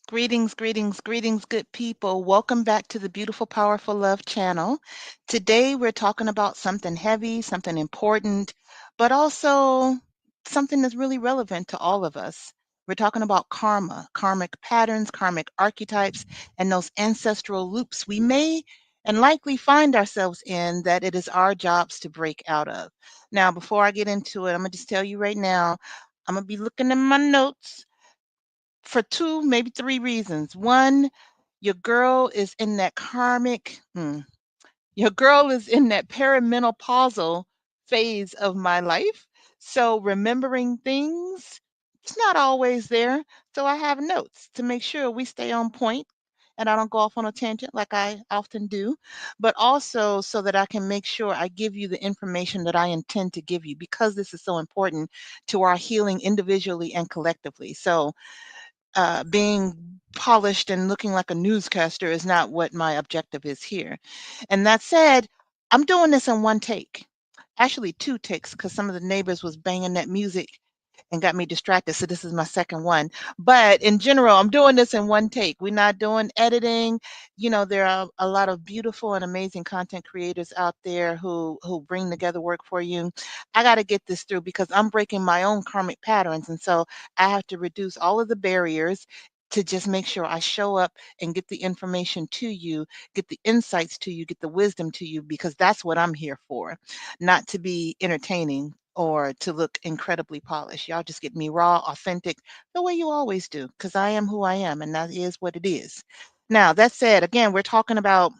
Greetings, greetings, greetings, good people. Welcome back to the Beautiful, Powerful Love channel. Today, we're talking about something heavy, something important, but also something that's really relevant to all of us. We're talking about karma, karmic patterns, karmic archetypes, and those ancestral loops we may and likely find ourselves in that it is our jobs to break out of. Now, before I get into it, I'm going to just tell you right now, I'm going to be looking in my notes for two, maybe three reasons. One, your girl is in that your girl is in that perimenopausal phase of my life. So remembering things, it's not always there. So I have notes to make sure we stay on point and I don't go off on a tangent like I often do, but also so that I can make sure I give you the information that I intend to give you because this is so important to our healing individually and collectively. So being polished and looking like a newscaster is not what my objective is here. And that said, I'm doing this in one take. Actually, two takes because some of the neighbors was banging that music and got me distracted. So this is my second one. But in general, I'm doing this in one take. We're not doing editing. You know, there are a lot of beautiful and amazing content creators out there who bring together work for you. I got to get this through because I'm breaking my own karmic patterns. And so I have to reduce all of the barriers to just make sure I show up and get the information to you, get the insights to you, get the wisdom to you, because that's what I'm here for, not to be entertaining or to look incredibly polished. Y'all just get me raw, authentic, the way you always do, because I am who I am, and that is what it is. Now, that said, again, we're talking about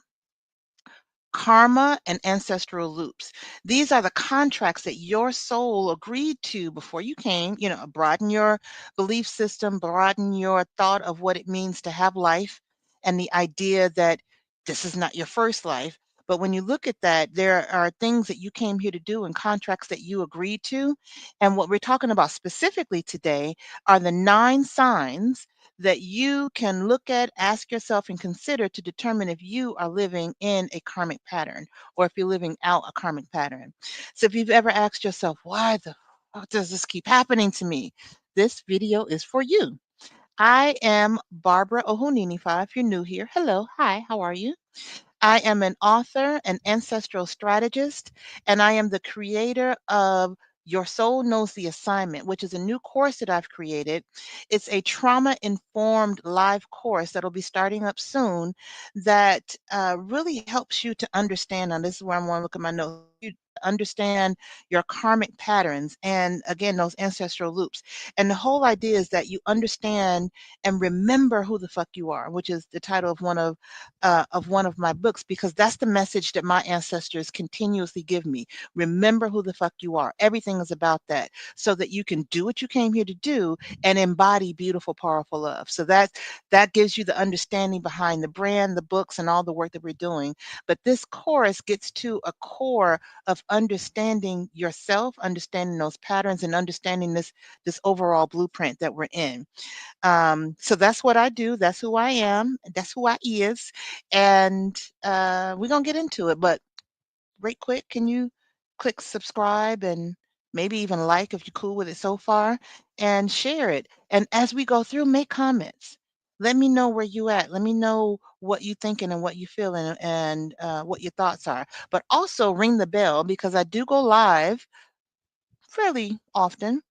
karma and ancestral loops. These are the contracts that your soul agreed to before you came, broaden your belief system, broaden your thought of what it means to have life, and the idea that this is not your first life. But when you look at that, there are things that you came here to do and contracts that you agreed to. And what we're talking about specifically today are the 9 signs that you can look at, ask yourself, and consider to determine if you are living in a karmic pattern or if you're living out a karmic pattern. So if you've ever asked yourself, why the fuck does this keep happening to me? This video is for you. I am Barbara Ohuninifa. If you're new here, hello, hi, how are you? I am an author, an ancestral strategist, and I am the creator of Your Soul Knows the Assignment, which is a new course that I've created. It's a trauma informed live course that'll be starting up soon that really helps you to understand. Now, this is where I want to look at my notes. You understand your karmic patterns and again those ancestral loops, and the whole idea is that you understand and remember who the fuck you are, which is the title of one of my books, because that's the message that my ancestors continuously give me. Remember who the fuck you are. Everything is about that so that you can do what you came here to do and embody beautiful, powerful love. So that gives you the understanding behind the brand, the books, and all the work that we're doing. But this course gets to a core of understanding yourself, understanding those patterns, and understanding this overall blueprint that we're in. So that's what I do. That's who I am. That's who I is. And we're going to get into it. But right quick, can you click subscribe and maybe even like if you're cool with it so far and share it. And as we go through, make comments. Let me know where you at. Let me know what you thinking and what you feeling and what your thoughts are. But also ring the bell because I do go live fairly often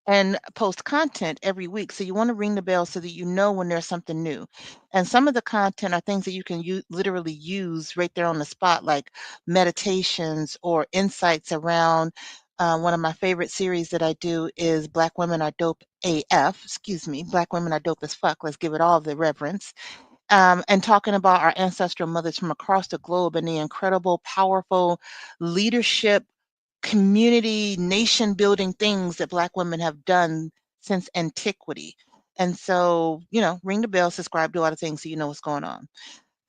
and post content every week. So you want to ring the bell so that you know when there's something new. And some of the content are things that you can literally use right there on the spot, like meditations or insights around. One of my favorite series that I do is Black Women Are Dope AF, excuse me, Black Women Are Dope as Fuck. Let's give it all the reverence. And talking about our ancestral mothers from across the globe and the incredible, powerful leadership community, nation building things that Black women have done since antiquity. And so, ring the bell, subscribe, do a lot of things so you know what's going on.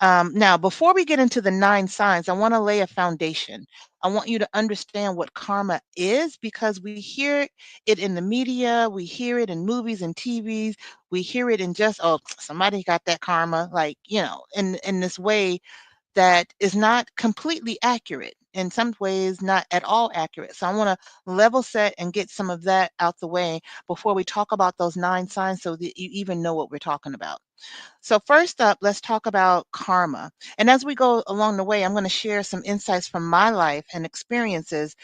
Now, before we get into the 9 signs, I want to lay a foundation. I want you to understand what karma is because we hear it in the media, we hear it in movies and TVs, we hear it in just, oh, somebody got that karma, like, in this way that is not completely accurate. in some ways not at all accurate. So I want to level set and get some of that out the way before we talk about those 9 signs so that you even know what we're talking about. So first up, let's talk about karma. And as we go along the way, I'm going to share some insights from my life and experiences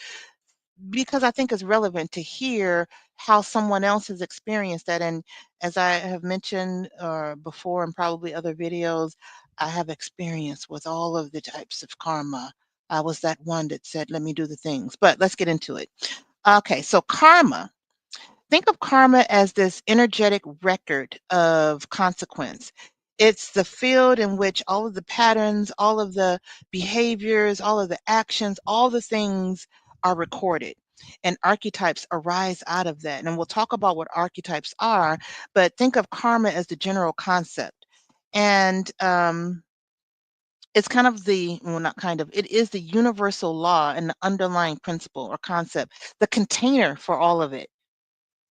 because I think it's relevant to hear how someone else has experienced that. And as I have mentioned before in probably other videos, I have experience with all of the types of karma. I was that one that said, let me do the things, but let's get into it. Okay, so karma. Think of karma as this energetic record of consequence. It's the field in which all of the patterns, all of the behaviors, all of the actions, all the things are recorded. And archetypes arise out of that. And we'll talk about what archetypes are, but think of karma as the general concept. And it's kind of well, not kind of, it is the universal law and the underlying principle or concept, the container for all of it.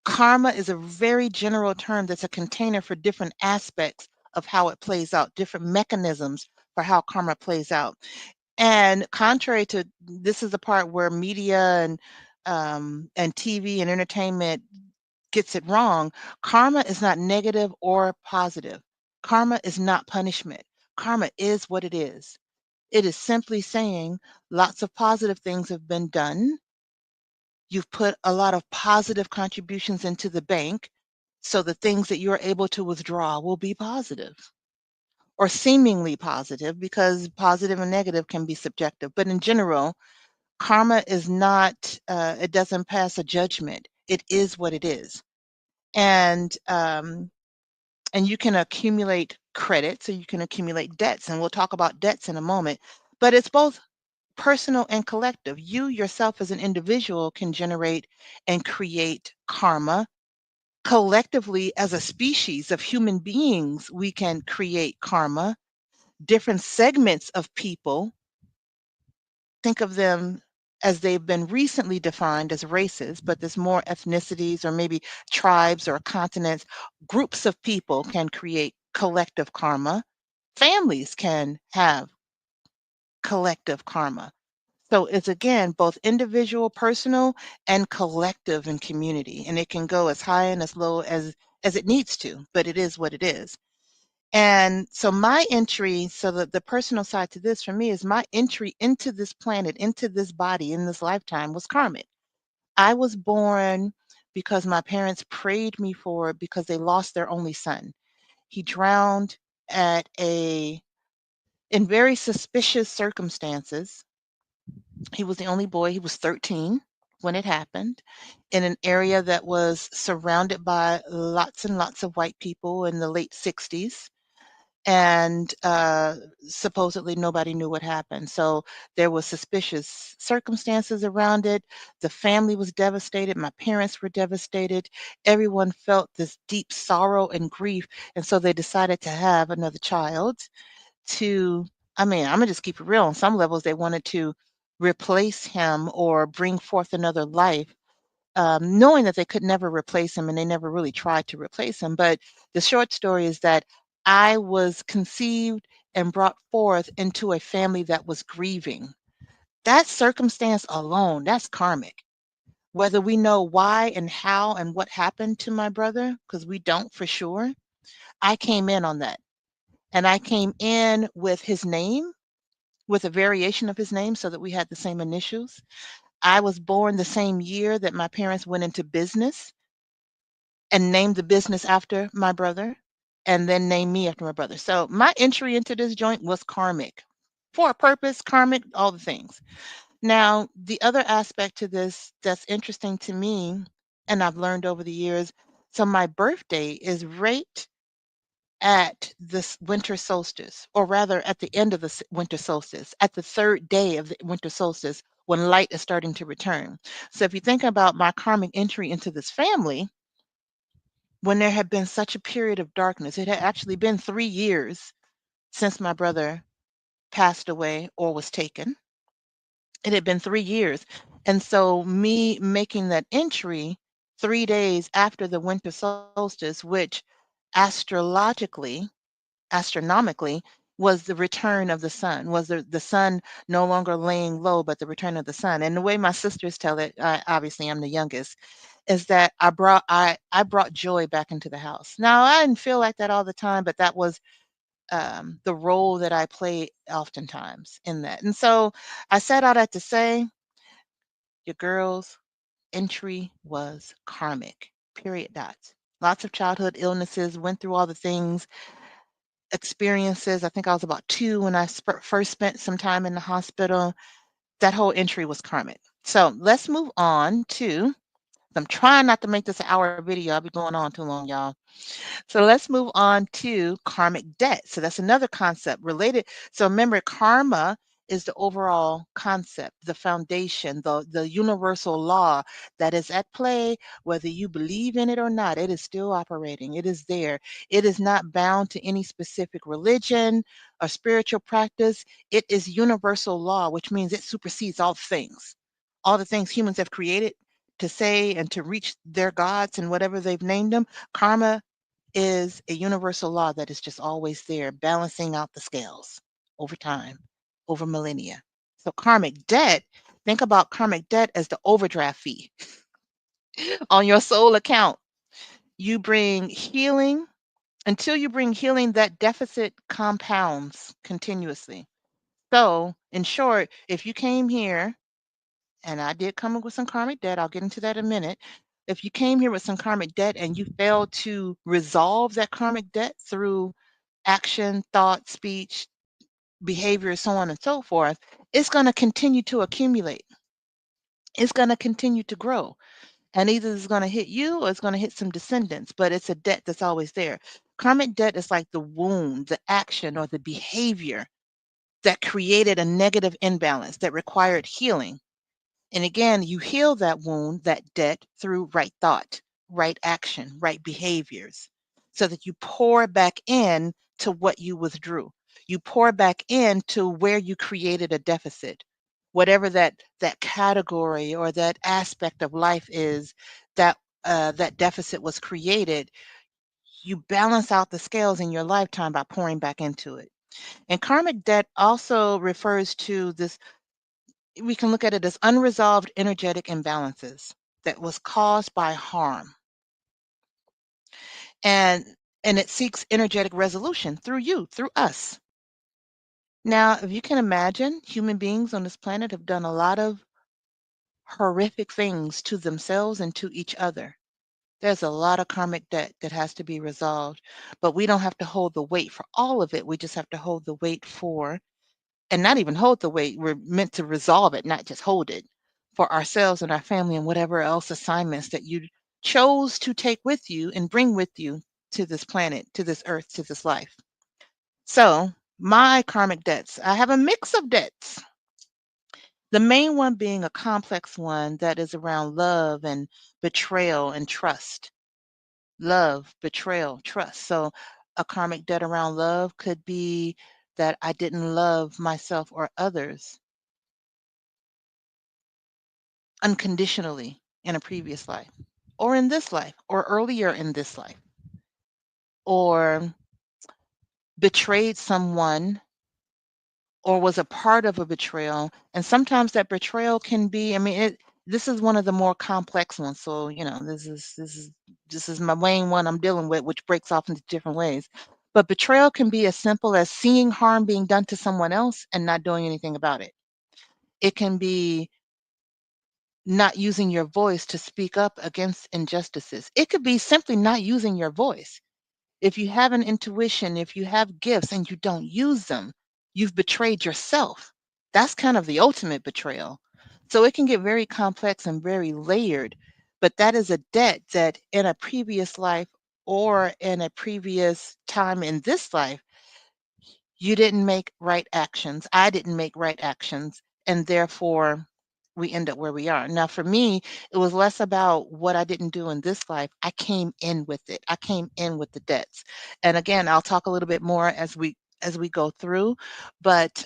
Karma is a very general term that's a container for different aspects of how it plays out, different mechanisms for how karma plays out. And contrary to this is the part where media and TV and entertainment gets it wrong. Karma is not negative or positive. Karma is not punishment. Karma is what it is. It is simply saying lots of positive things have been done. You've put a lot of positive contributions into the bank, so the things that you're able to withdraw will be positive or seemingly positive because positive and negative can be subjective. But in general, karma is not, it doesn't pass a judgment. It is what it is. And you can accumulate credit, so you can accumulate debts. And we'll talk about debts in a moment. But it's both personal and collective. You yourself as an individual can generate and create karma. Collectively, as a species of human beings, we can create karma. Different segments of people, think of them as they've been recently defined as races, but there's more ethnicities or maybe tribes or continents. Groups of people can create collective karma. Families can have collective karma. So it's again both individual, personal, and collective and community. And it can go as high and as low as it needs to, but it is what it is. And so my entry, so the personal side to this for me is my entry into this planet, into this body, in this lifetime was karmic. I was born because my parents prayed me for it because they lost their only son. He drowned at in very suspicious circumstances. He was the only boy. He was 13 when it happened in an area that was surrounded by lots and lots of white people in the late 60s. And supposedly nobody knew what happened. So there was suspicious circumstances around it. The family was devastated. My parents were devastated. Everyone felt this deep sorrow and grief. And so they decided to have another child to, I mean, I'm gonna just keep it real. On some levels, they wanted to replace him or bring forth another life, knowing that they could never replace him and they never really tried to replace him. But the short story is that I was conceived and brought forth into a family that was grieving. That circumstance alone, that's karmic. Whether we know why and how and what happened to my brother, because we don't for sure, I came in on that. And I came in with his name, with a variation of his name so that we had the same initials. I was born the same year that my parents went into business and named the business after my brother and then named me after my brother. So my entry into this joint was karmic. For a purpose, karmic, all the things. Now, the other aspect to this that's interesting to me, and I've learned over the years, so my birthday is right at this winter solstice, or rather at the end of the winter solstice, at the third day of the winter solstice, when light is starting to return. So if you think about my karmic entry into this family, when there had been such a period of darkness, it had actually been 3 years since my brother passed away or was taken. It had been 3 years. And so me making that entry 3 days after the winter solstice, which astrologically astronomically was the return of the sun, was the sun no longer laying low, but the return of the sun. And the way my sisters tell it, obviously I'm the youngest, is that I brought joy back into the house. Now I didn't feel like that all the time, but that was the role that I played oftentimes in that. And so I set out to say, your girls' entry was karmic. Period. Dots. Lots of childhood illnesses. Went through all the things, experiences. I think I was about 2 when I first spent some time in the hospital. That whole entry was karmic. So let's move on to. I'm trying not to make this an hour video. I'll be going on too long, y'all. So let's move on to karmic debt. So that's another concept related. So remember, karma is the overall concept, the foundation, the universal law that is at play, whether you believe in it or not. It is still operating. It is there. It is not bound to any specific religion or spiritual practice. It is universal law, which means it supersedes all the things humans have created to say and to reach their gods and whatever they've named them. Karma is a universal law that is just always there, balancing out the scales over time, over millennia. So, karmic debt, think about karmic debt as the overdraft fee on your soul account. You bring healing. Until you bring healing, that deficit compounds continuously. So, in short, if you came here, and I did come up with some karmic debt, I'll get into that in a minute. If you came here with some karmic debt and you failed to resolve that karmic debt through action, thought, speech, behavior, so on and so forth, it's going to continue to accumulate. It's going to continue to grow. And either it's going to hit you or it's going to hit some descendants, but it's a debt that's always there. Karmic debt is like the wound, the action, or the behavior that created a negative imbalance that required healing. And again, you heal that wound, that debt, through right thought, right action, right behaviors, so that you pour back in to what you withdrew. You pour back into where you created a deficit, whatever that category or that aspect of life is that that deficit was created. You balance out the scales in your lifetime by pouring back into it. And karmic debt also refers to this, we can look at it as unresolved energetic imbalances that was caused by harm, and it seeks energetic resolution through you, through us. Now, if you can imagine, human beings on this planet have done a lot of horrific things to themselves and to each other. There's a lot of karmic debt that has to be resolved, but we don't have to hold the weight for all of it. We just have to hold the weight for, and not even hold the weight. We're meant to resolve it, not just hold it for ourselves and our family and whatever else assignments that you chose to take with you and bring with you to this planet, to this earth, to this life. So, my karmic debts, I have a mix of debts. The main one being a complex one that is around love and betrayal and trust. Love, betrayal, trust. So, a karmic debt around love could be that I didn't love myself or others unconditionally in a previous life, or in this life, or earlier in this life, or betrayed someone, or was a part of a betrayal. And sometimes that betrayal can be, I mean, this is one of the more complex ones. So, this is my main one I'm dealing with, which breaks off into different ways. But betrayal can be as simple as seeing harm being done to someone else and not doing anything about it. It can be not using your voice to speak up against injustices. It could be simply not using your voice. If you have an intuition, if you have gifts and you don't use them, you've betrayed yourself. That's kind of the ultimate betrayal. So it can get very complex and very layered, but that is a debt that in a previous life or in a previous time in this life, you didn't make right actions. I didn't make right actions. And therefore, we end up where we are. Now, for me, it was less about what I didn't do in this life. I came in with it. I came in with the debts. And again, I'll talk a little bit more as we go through, but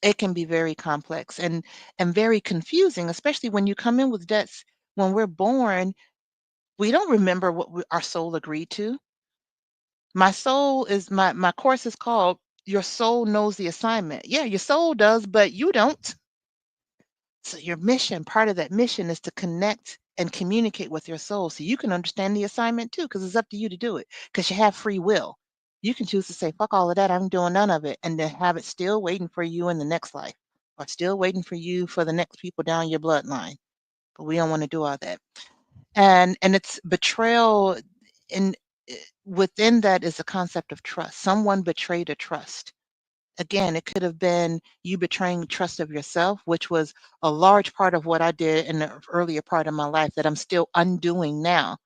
it can be very complex and very confusing, especially when you come in with debts. When we're born, we don't remember what our soul agreed to. My soul is my course is called your soul knows the assignment. Yeah, your soul does, but you don't. So your mission, part of that mission is to connect and communicate with your soul so you can understand the assignment too, because it's up to you to do it, because you have free will. You can choose to say, fuck all of that, I'm doing none of it, and then have it still waiting for you in the next life, or still waiting for you for the next people down your bloodline. But we don't want to do all that. And it's betrayal in within that is the concept of trust. Someone betrayed a trust. Again, it could have been you betraying trust of yourself, which was a large part of what I did in the earlier part of my life that I'm still undoing now,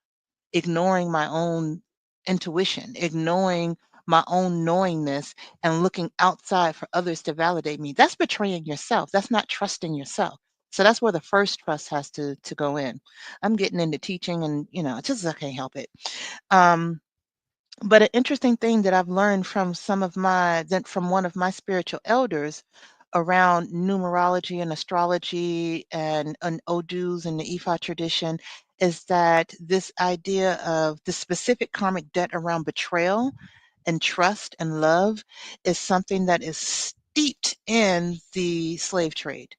ignoring my own intuition, ignoring my own knowingness, and looking outside for others to validate me. That's betraying yourself. That's not trusting yourself. So that's where the first trust has to go in. I'm getting into teaching, and it's just I can't help it. Um, but an interesting thing that I've learned from from one of my spiritual elders around numerology and astrology and Odus and the Ifa tradition is that this idea of the specific karmic debt around betrayal and trust and love is something that is steeped in the slave trade.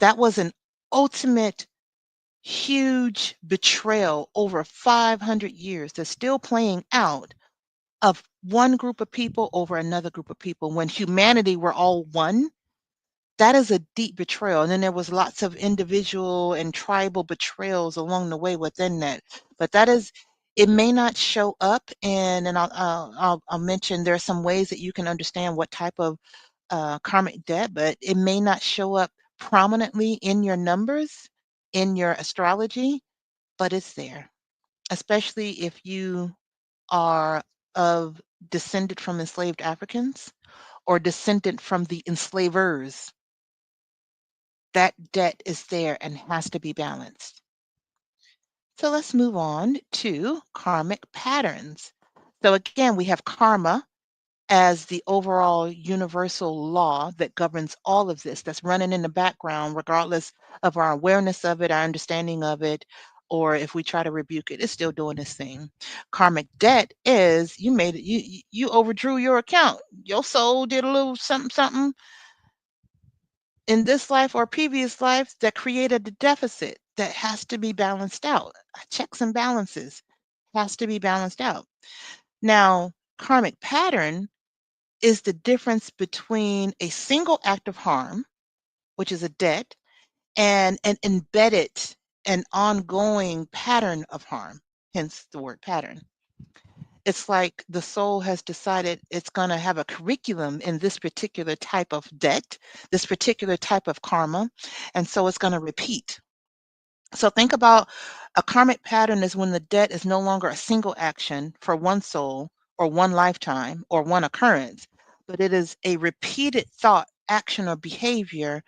That was an ultimate huge betrayal over 500 years that's still playing out of one group of people over another group of people when humanity were all one. That is a deep betrayal. And then there was lots of individual and tribal betrayals along the way within that. But that is, it may not show up and I'll mention there are some ways that you can understand what type of karmic debt, but it may not show up prominently in your numbers, in your astrology, but it's there, especially if you are of descended from enslaved Africans or descendant from the enslavers. That debt is there and has to be balanced. So let's move on to karmic patterns. So again, we have karma as the overall universal law that governs all of this, that's running in the background, regardless of our awareness of it, our understanding of it, or if we try to rebuke it, it's still doing its thing. Karmic debt is you made it, you overdrew your account. Your soul did a little something, something in this life or previous life that created a deficit that has to be balanced out. Checks and balances has to be balanced out. Now, karmic pattern is the difference between a single act of harm, which is a debt, and an embedded and ongoing pattern of harm, hence the word pattern. It's like the soul has decided it's going to have a curriculum in this particular type of debt, this particular type of karma, and so it's going to repeat. So think about a karmic pattern is when the debt is no longer a single action for one soul or one lifetime or one occurrence, but it is a repeated thought, action, or behavior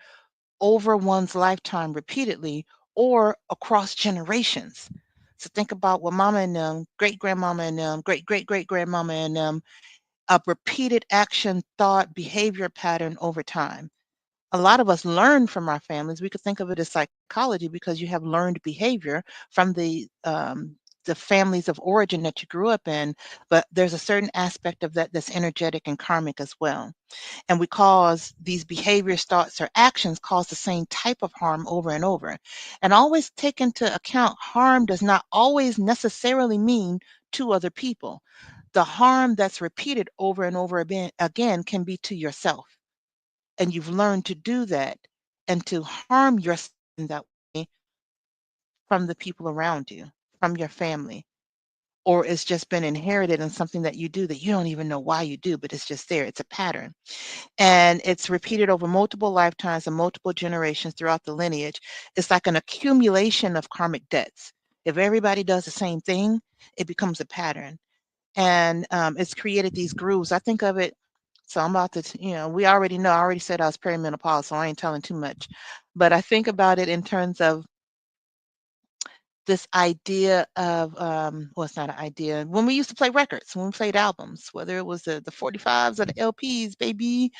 over one's lifetime repeatedly or across generations. So think about what mama and them, great grandmama and them, great great great grandmama and them, a repeated action, thought, behavior pattern over time. A lot of us learn from our families. We could think of it as psychology because you have learned behavior from the families of origin that you grew up in, but there's a certain aspect of that that's energetic and karmic as well. And we cause these behaviors, thoughts, or actions cause the same type of harm over and over. And always take into account harm does not always necessarily mean to other people. The harm that's repeated over and over again can be to yourself. And you've learned to do that and to harm yourself in that way from the people around you, from your family, or it's just been inherited and something that you do that you don't even know why you do, but it's just there. It's a pattern. And it's repeated over multiple lifetimes and multiple generations throughout the lineage. It's like an accumulation of karmic debts. If everybody does the same thing, it becomes a pattern. And it's created these grooves. I think of it, so I'm about to, we already know, I already said I was perimenopause, so I ain't telling too much. But I think about it in terms of this idea of well, it's not an idea. When we used to play records, when we played albums, whether it was the 45s or the LPs, baby,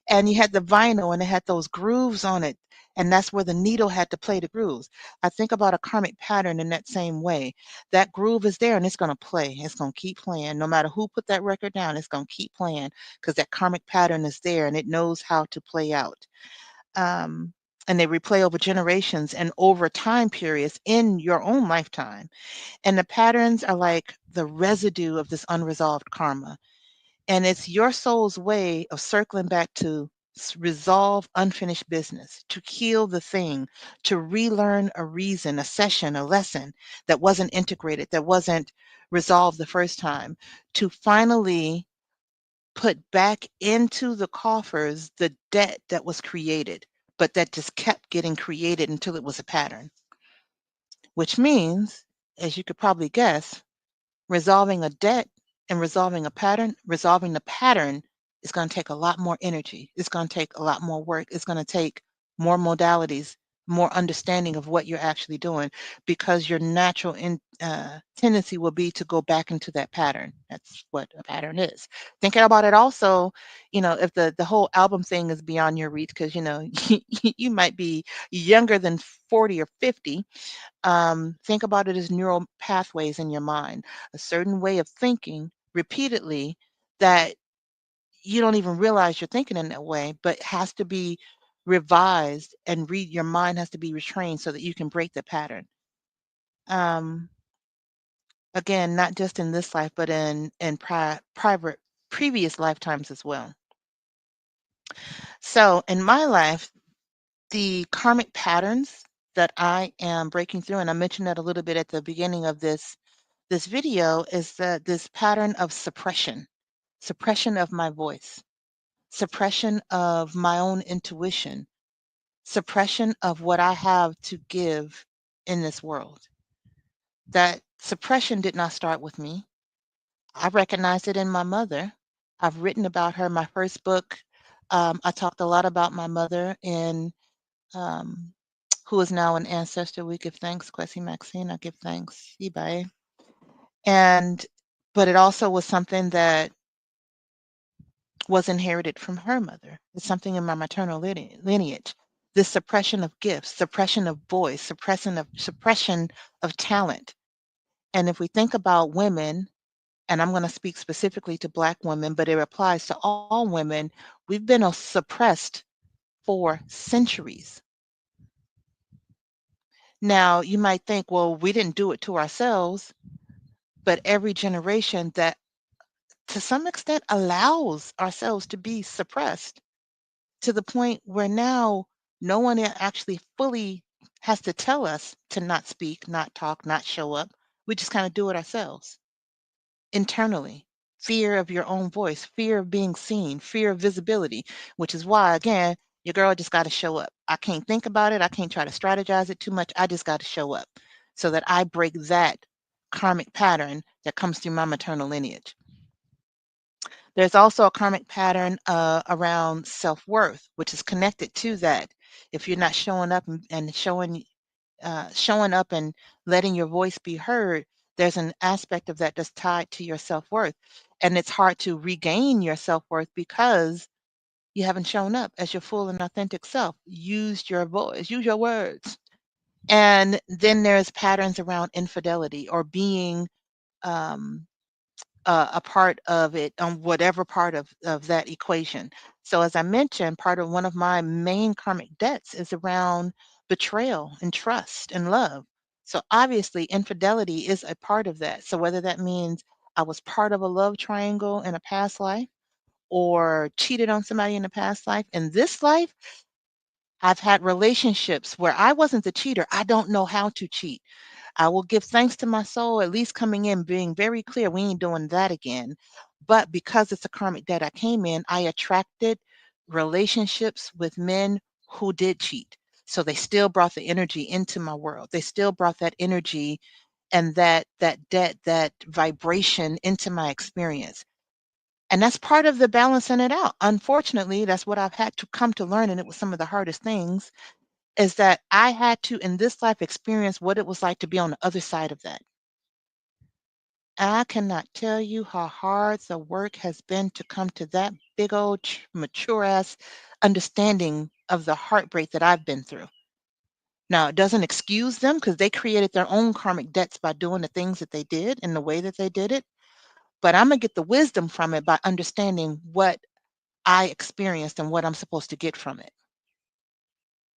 and you had the vinyl and it had those grooves on it, and that's where the needle had to play the grooves. I think about a karmic pattern in that same way. That groove is there and it's going to play. It's going to keep playing. No matter who put that record down, it's going to keep playing because that karmic pattern is there and it knows how to play out. um, and they replay over generations and over time periods in your own lifetime. And the patterns are like the residue of this unresolved karma. And it's your soul's way of circling back to resolve unfinished business, to heal the thing, to relearn a reason, a session, a lesson that wasn't integrated, that wasn't resolved the first time, to finally put back into the coffers the debt that was created, but that just kept getting created until it was a pattern, which means, as you could probably guess, resolving a debt and resolving the pattern is going to take a lot more energy. It's going to take a lot more work. It's going to take more modalities, more understanding of what you're actually doing, because your natural tendency will be to go back into that pattern. That's what a pattern is. Thinking about it also, if the whole album thing is beyond your reach, because, you might be younger than 40 or 50. Think about it as neural pathways in your mind, a certain way of thinking repeatedly that you don't even realize you're thinking in that way, but has to be revised and read. Your mind has to be retrained so that you can break the pattern. Um, Again, not just in this life, but in private previous lifetimes as well. So in my life, the karmic patterns that I am breaking through, and I mentioned that a little bit at the beginning of this video, is that this pattern of suppression of my voice, suppression of my own intuition, suppression of what I have to give in this world. That suppression did not start with me. I recognized it in my mother. I've written about her. My first book, I talked a lot about my mother in um, who is now an ancestor. We give thanks, Kwesi Maxine. I give thanks, Ibai. And but it also was something that was inherited from her mother. It's something in my maternal lineage. This suppression of gifts, suppression of voice, suppression of talent. And if we think about women, and I'm going to speak specifically to Black women, but it applies to all women, we've been suppressed for centuries. Now, you might think, well, we didn't do it to ourselves, but every generation that to some extent allows ourselves to be suppressed to the point where now no one actually fully has to tell us to not speak, not talk, not show up. We just kind of do it ourselves internally. Fear of your own voice, fear of being seen, fear of visibility, which is why, again, your girl just got to show up. I can't think about it. I can't try to strategize it too much. I just got to show up so that I break that karmic pattern that comes through my maternal lineage. There's also a karmic pattern around self-worth, which is connected to that. If you're not showing up and showing up and letting your voice be heard, there's an aspect of that that's tied to your self-worth. And it's hard to regain your self-worth because you haven't shown up as your full and authentic self. Use your voice, use your words. And then there's patterns around infidelity or being um, a part of it on whatever part of that equation. So as I mentioned, part of one of my main karmic debts is around betrayal and trust and love. So obviously infidelity is a part of that. So whether that means I was part of a love triangle in a past life or cheated on somebody in a past life, in this life, I've had relationships where I wasn't the cheater. I don't know how to cheat. I will give thanks to my soul, at least coming in, being very clear, we ain't doing that again. But because it's a karmic debt I came in, I attracted relationships with men who did cheat. So they still brought the energy into my world. They still brought that energy and that debt, that vibration into my experience. And that's part of the balancing it out. Unfortunately, that's what I've had to come to learn, and it was some of the hardest things is that I had to, in this life, experience what it was like to be on the other side of that. I cannot tell you how hard the work has been to come to that big old mature ass understanding of the heartbreak that I've been through. Now, it doesn't excuse them because they created their own karmic debts by doing the things that they did and the way that they did it. But I'm going to get the wisdom from it by understanding what I experienced and what I'm supposed to get from it.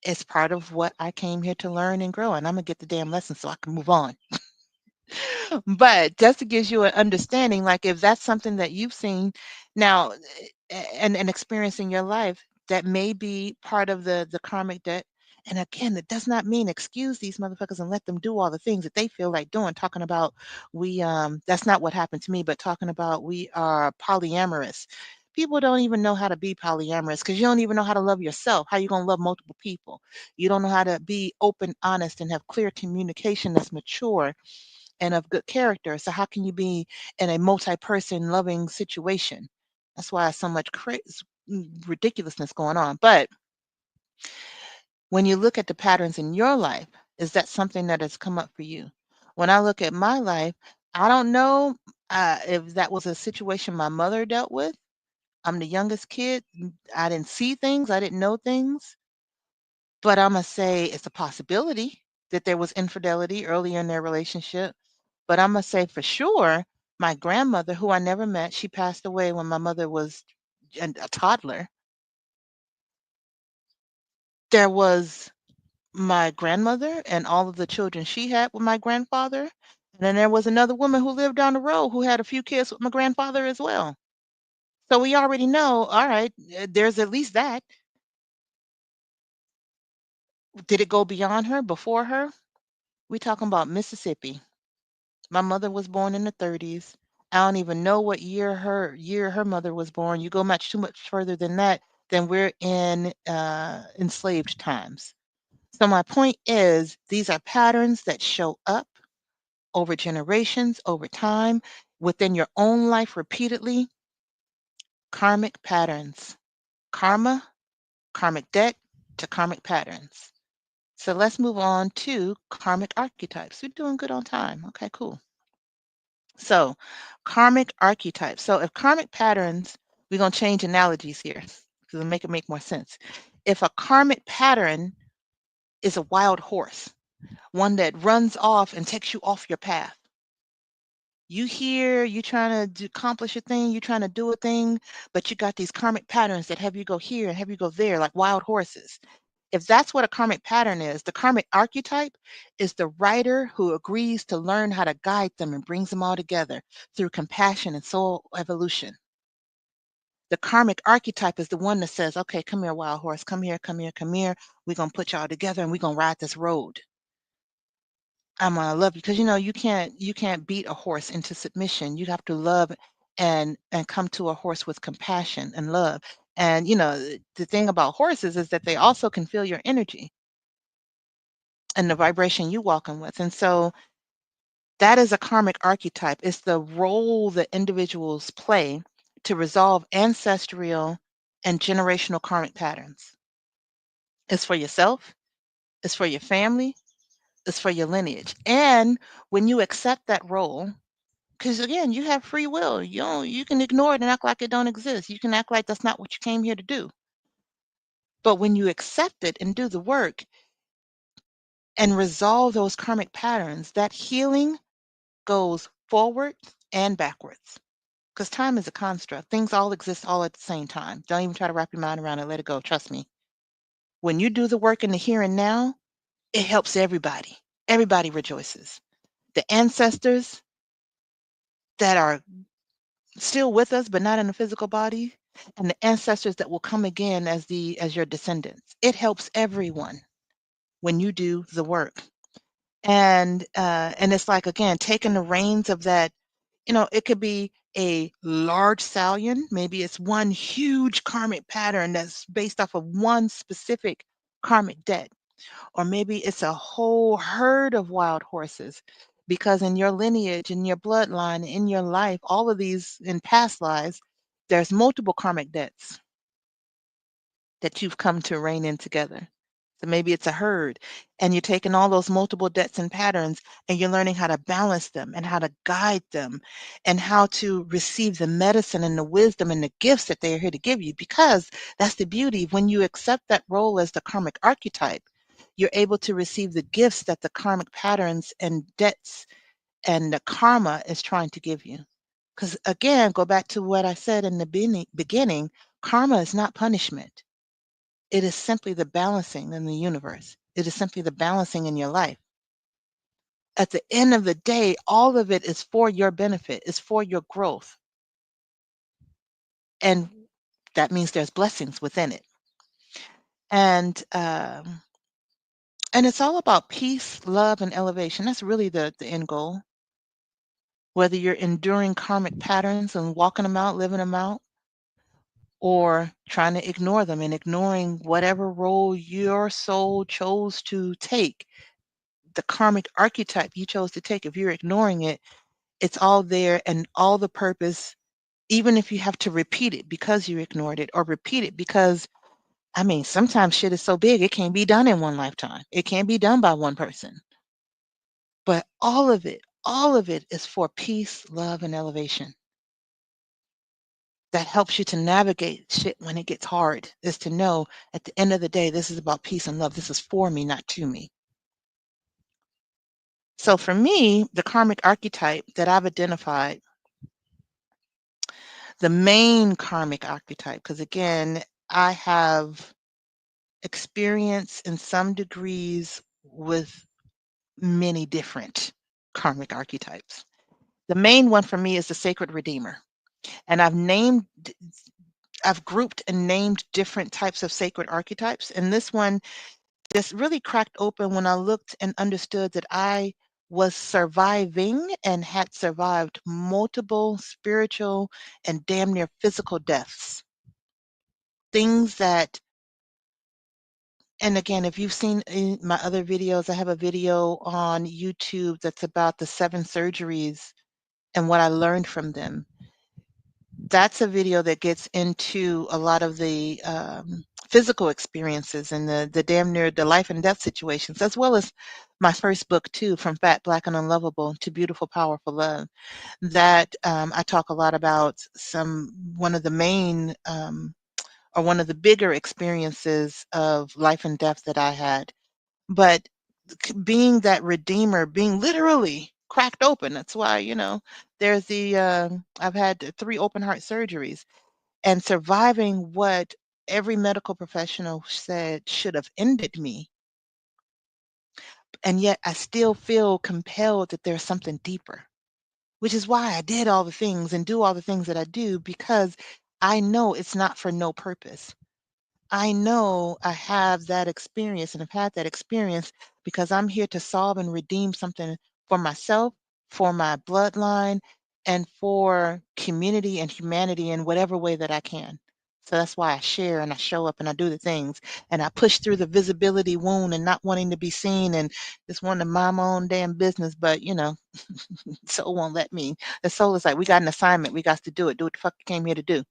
It's part of what I came here to learn and grow, and I'm going to get the damn lesson so I can move on. But just to give you an understanding, like if that's something that you've seen now and experience in your life, that may be part of the karmic debt. And again, it does not mean excuse these motherfuckers and let them do all the things that they feel like doing. Talking about that's not what happened to me, but talking about we are polyamorous. People don't even know how to be polyamorous because you don't even know how to love yourself. How you gonna love multiple people? You don't know how to be open, honest, and have clear communication that's mature and of good character. So how can you be in a multi-person loving situation? That's why so much ridiculousness going on. But when you look at the patterns in your life, is that something that has come up for you? When I look at my life, I don't know if that was a situation my mother dealt with. I'm the youngest kid. I didn't see things. I didn't know things. But I'm going to say it's a possibility that there was infidelity earlier in their relationship. But Imma say for sure, my grandmother, who I never met, she passed away when my mother was a toddler. There was my grandmother and all of the children she had with my grandfather, and then there was another woman who lived down the road who had a few kids with my grandfather as well. So we already know, all right, there's at least that. Did it go beyond her, before her? We talking about Mississippi. My mother was born in the 30s. I don't even know what year her mother was born. You go much too much further than that, then we're in enslaved times. So my point is, these are patterns that show up over generations, over time, within your own life repeatedly. Karmic patterns, karma, karmic debt to karmic patterns. So let's move on to karmic archetypes. We're doing good on time. Okay, cool. So, karmic archetypes. So, if karmic patterns, we're going to change analogies here to make it make more sense. If a karmic pattern is a wild horse, one that runs off and takes you off your path. You here, you trying to accomplish a thing, you trying to do a thing, but you got these karmic patterns that have you go here and have you go there, like wild horses. If that's what a karmic pattern is, the karmic archetype is the writer who agrees to learn how to guide them and brings them all together through compassion and soul evolution. The karmic archetype is the one that says, okay, come here, wild horse, come here, come here, come here. We're going to put y'all together and we're going to ride this road. I'm gonna love you because you can't beat a horse into submission. You have to love and come to a horse with compassion and love. And the thing about horses is that they also can feel your energy and the vibration you walking with. And so that is a karmic archetype. It's the role that individuals play to resolve ancestral and generational karmic patterns. It's for yourself, it's for your family, it's for your lineage. And when you accept that role, because again, you have free will. You can ignore it and act like it don't exist. You can act like that's not what you came here to do. But when you accept it and do the work and resolve those karmic patterns, that healing goes forward and backwards. Because time is a construct. Things all exist all at the same time. Don't even try to wrap your mind around it. Let it go. Trust me. When you do the work in the here and now, it helps everybody. Everybody rejoices. The ancestors that are still with us, but not in a physical body, and the ancestors that will come again as your descendants. It helps everyone when you do the work. And it's like, again, taking the reins of that. It could be a large stallion. Maybe it's one huge karmic pattern that's based off of one specific karmic debt. Or maybe it's a whole herd of wild horses, because in your lineage, in your bloodline, in your life, all of these in past lives, there's multiple karmic debts that you've come to rein in together. So maybe it's a herd, and you're taking all those multiple debts and patterns, and you're learning how to balance them and how to guide them and how to receive the medicine and the wisdom and the gifts that they are here to give you. Because that's the beauty. When you accept that role as the karmic archetype, you're able to receive the gifts that the karmic patterns and debts and the karma is trying to give you. Because again, go back to what I said in the beginning, karma is not punishment. It is simply the balancing in the universe. It is simply the balancing in your life. At the end of the day, all of it is for your benefit, is for your growth. And that means there's blessings within it. And it's all about peace, love, and elevation. That's really the end goal. Whether you're enduring karmic patterns and walking them out, living them out, or trying to ignore them and ignoring whatever role your soul chose to take, the karmic archetype you chose to take, if you're ignoring it, it's all there and all the purpose, even if you have to repeat it because you ignored it or repeat it because, I mean, sometimes shit is so big, it can't be done in one lifetime. It can't be done by one person. But all of it is for peace, love, and elevation. That helps you to navigate shit when it gets hard, is to know at the end of the day, this is about peace and love. This is for me, not to me. So for me, the karmic archetype that I've identified, the main karmic archetype, because again, I have experience in some degrees with many different karmic archetypes. The main one for me is the sacred redeemer. And I've grouped and named different types of sacred archetypes. And this one just really cracked open when I looked and understood that I was surviving and had survived multiple spiritual and damn near physical deaths. Things that, and again, if you've seen in my other videos, I have a video on YouTube that's about the 7 surgeries and what I learned from them. That's a video that gets into a lot of the physical experiences and the damn near the life and death situations, as well as my first book too, From Fat, Black, and Unlovable to Beautiful, Powerful Love. That I talk a lot about one of the main or one of the bigger experiences of life and death that I had. But being that redeemer, being literally cracked open. That's why, there's I've had 3 open heart surgeries and surviving what every medical professional said should have ended me. And yet I still feel compelled that there's something deeper, which is why I did all the things and do all the things that I do, because I know it's not for no purpose. I know I have that experience and have had that experience because I'm here to solve and redeem something for myself, for my bloodline, and for community and humanity in whatever way that I can. So that's why I share and I show up and I do the things and I push through the visibility wound and not wanting to be seen and just wanting to mind my own damn business. But soul won't let me. The soul is like, we got an assignment, we got to do it. Do what the fuck you came here to do.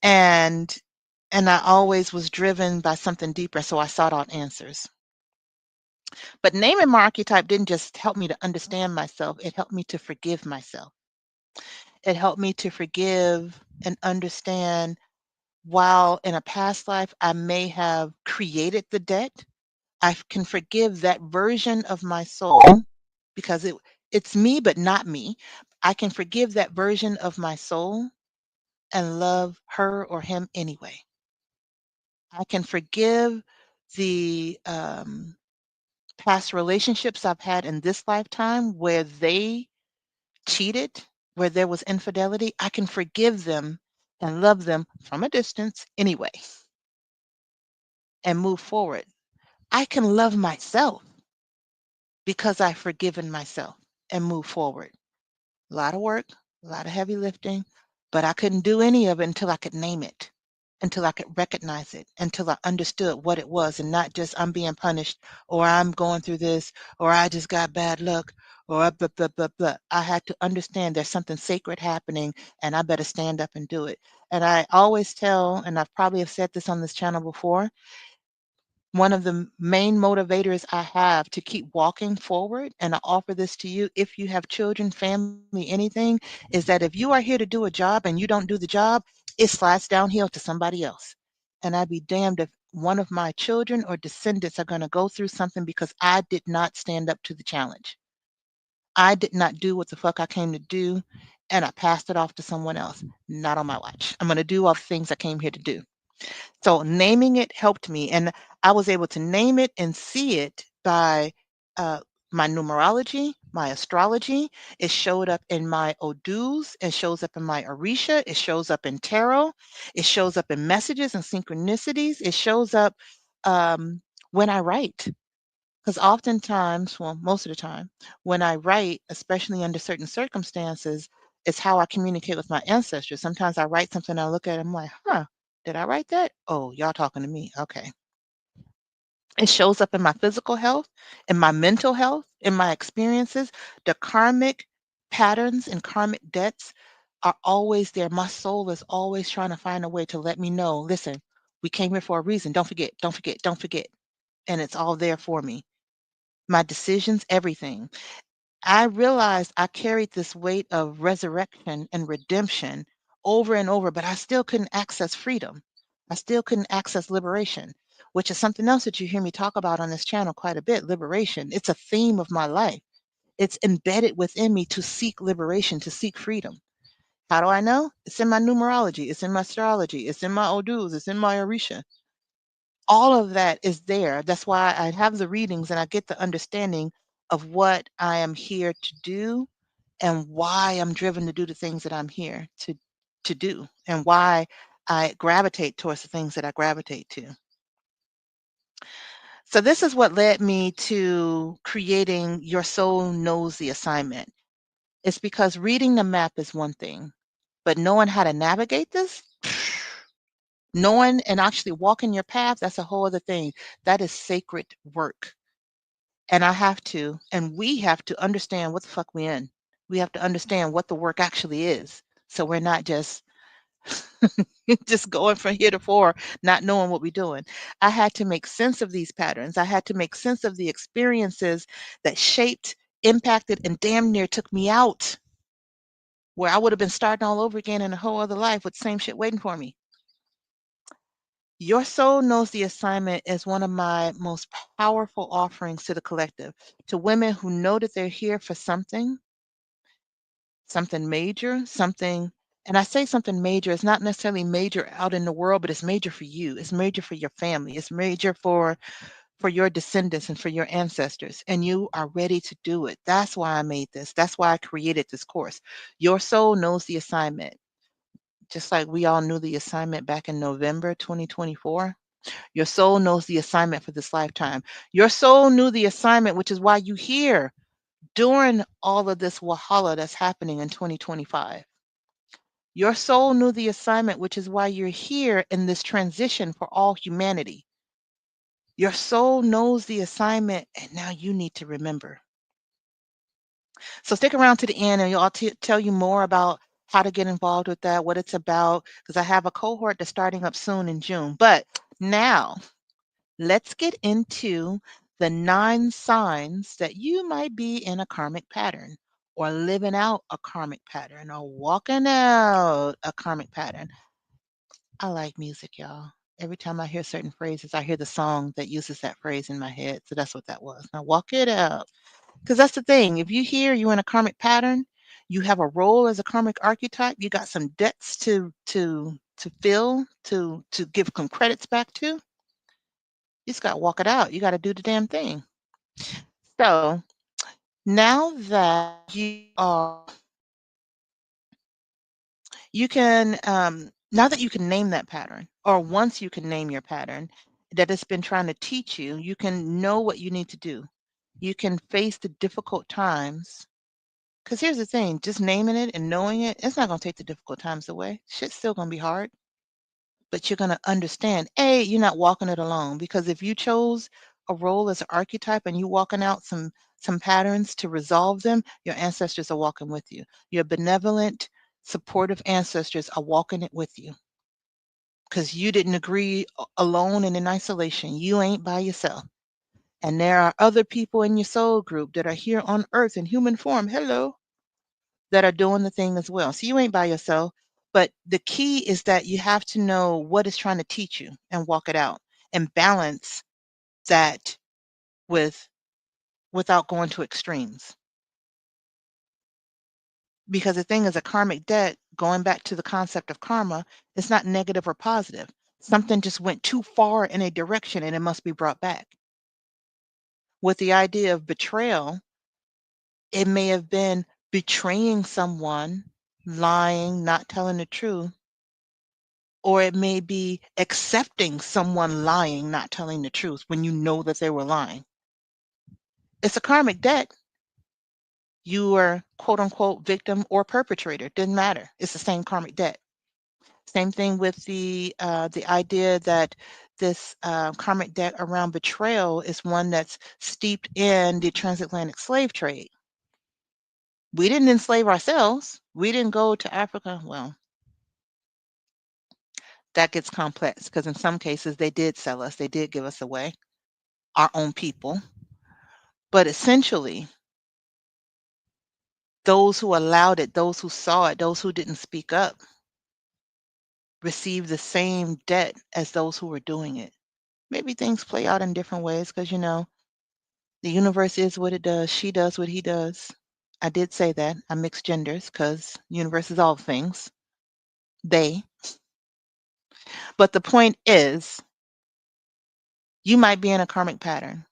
And I always was driven by something deeper, so I sought out answers. But naming my archetype didn't just help me to understand myself, it helped me to forgive myself. It helped me to forgive and understand while in a past life I may have created the debt, I can forgive that version of my soul because it's me, but not me. I can forgive that version of my soul and love her or him anyway. I can forgive the past relationships I've had in this lifetime where they cheated, where there was infidelity. I can forgive them and love them from a distance anyway and move forward. I can love myself because I've forgiven myself and move forward. A lot of work, a lot of heavy lifting, but I couldn't do any of it until I could name it, until I could recognize it, until I understood what it was and not just I'm being punished or I'm going through this or I just got bad luck or blah, blah, blah, blah. I had to understand there's something sacred happening and I better stand up and do it. And I always tell, and I've probably have said this on this channel before, One of the main motivators I have to keep walking forward, and I offer this to you if you have children, family, anything, is that if you are here to do a job and you don't do the job, it slides downhill to somebody else. And I'd be damned if one of my children or descendants are going to go through something because I did not stand up to the challenge. I did not do what the fuck I came to do, and I passed it off to someone else. Not on my watch. I'm going to do all the things I came here to do. So naming it helped me, and I was able to name it and see it by uh, my numerology, my astrology. It showed up in my odus. It shows up in my orisha. It shows up in tarot. It shows up in messages and synchronicities. It shows up when I write. Because oftentimes, well, most of the time, when I write, especially under certain circumstances, it's how I communicate with my ancestors. Sometimes I write something, I look at it, I'm like, huh, did I write that? Oh, y'all talking to me. Okay. It shows up in my physical health, in my mental health, in my experiences. The karmic patterns and karmic debts are always there. My soul is always trying to find a way to let me know, listen, we came here for a reason. Don't forget, don't forget, don't forget. And it's all there for me. My decisions, everything. I realized I carried this weight of resurrection and redemption over and over, but I still couldn't access freedom. I still couldn't access liberation, which is something else that you hear me talk about on this channel quite a bit. Liberation. It's a theme of my life. It's embedded within me to seek liberation, to seek freedom. How do I know? It's in my numerology, it's in my astrology, it's in my odus, it's in my orisha. All of that is there. That's why I have the readings and I get the understanding of what I am here to do and why I'm driven to do the things that I'm here to do and why I gravitate towards the things that I gravitate to. So this is what led me to creating Your Soul Knows the Assignment. It's because reading the map is one thing, but knowing how to navigate this, knowing and actually walking your path, that's a whole other thing. That is sacred work. And I have to, and we have to understand what the fuck we in. We have to understand what the work actually is. So we're not just just going from here to fore, not knowing what we're doing. I had to make sense of these patterns. I had to make sense of the experiences that shaped, impacted, and damn near took me out, where I would have been starting all over again in a whole other life with the same shit waiting for me. Your Soul Knows the Assignment is one of my most powerful offerings to the collective, to women who know that they're here for something major, something, and I say something major, it's not necessarily major out in the world, but it's major for you. It's major for your family. It's major for your descendants and for your ancestors, and you are ready to do it. That's why I made this. That's why I created this course. Your Soul Knows the Assignment. Just like we all knew the assignment back in November 2024. Your soul knows the assignment for this lifetime. Your soul knew the assignment, which is why you here during all of this wahala that's happening in 2025. Your soul knew the assignment, which is why you're here in this transition for all humanity. Your soul knows the assignment, and now you need to remember. So stick around to the end, and I'll tell you more about how to get involved with that, what it's about, because I have a cohort that's starting up soon in June. But now, let's get into the 9 signs that you might be in a karmic pattern or living out a karmic pattern or walking out a karmic pattern. I like music, y'all. Every time I hear certain phrases, I hear the song that uses that phrase in my head. So that's what that was. Now walk it out. Because that's the thing. If you hear you're in a karmic pattern, you have a role as a karmic archetype, you got some debts to fill, to give some credits back to. You just got to walk it out. You got to do the damn thing. So now that you can, now that you can name that pattern, or once you can name your pattern that it's been trying to teach you, you can know what you need to do. You can face the difficult times. Because here's the thing, just naming it and knowing it, it's not going to take the difficult times away. Shit's still going to be hard, but you're going to understand, A, you're not walking it alone. Because if you chose a role as an archetype and you walking out some patterns to resolve them, your ancestors are walking with you. Your benevolent, supportive ancestors are walking it with you. because you didn't agree alone and in isolation. You ain't by yourself. And there are other people in your soul group that are here on earth in human form, hello, that are doing the thing as well. So you ain't by yourself. But the key is that you have to know what it's trying to teach you and walk it out and balance that with without going to extremes. Because the thing is, a karmic debt, going back to the concept of karma, it's not negative or positive. Something just went too far in a direction and it must be brought back. With the idea of betrayal, it may have been betraying someone, lying, not telling the truth, or it may be accepting someone lying, not telling the truth when you know that they were lying. It's a karmic debt. You are quote unquote victim or perpetrator. Didn't matter. It's the same karmic debt. Same thing with the idea that this karmic debt around betrayal is one that's steeped in the transatlantic slave trade. We didn't enslave ourselves. We didn't go to Africa. Well, that gets complex because in some cases they did sell us. They did give us away, our own people. But essentially, those who allowed it, those who saw it, those who didn't speak up, received the same debt as those who were doing it. Maybe things play out in different ways because, the universe is what it does. She does what he does. I did say that. I mixed genders because universe is all things. They. But the point is, you might be in a karmic pattern.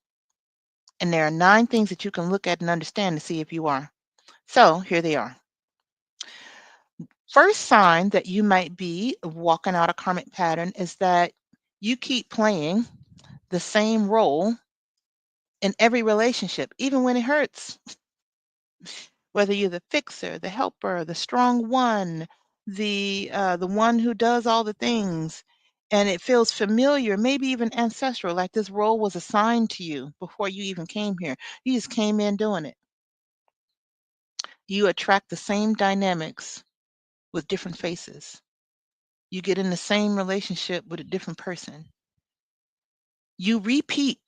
And there are 9 things that you can look at and understand to see if you are. So here they are. First sign that you might be walking out a karmic pattern is that you keep playing the same role in every relationship, even when it hurts. Whether you're the fixer, the helper, the strong one, the one who does all the things, and it feels familiar, maybe even ancestral, like this role was assigned to you before you even came here. You just came in doing it. You attract the same dynamics with different faces. You get in the same relationship with a different person. You repeat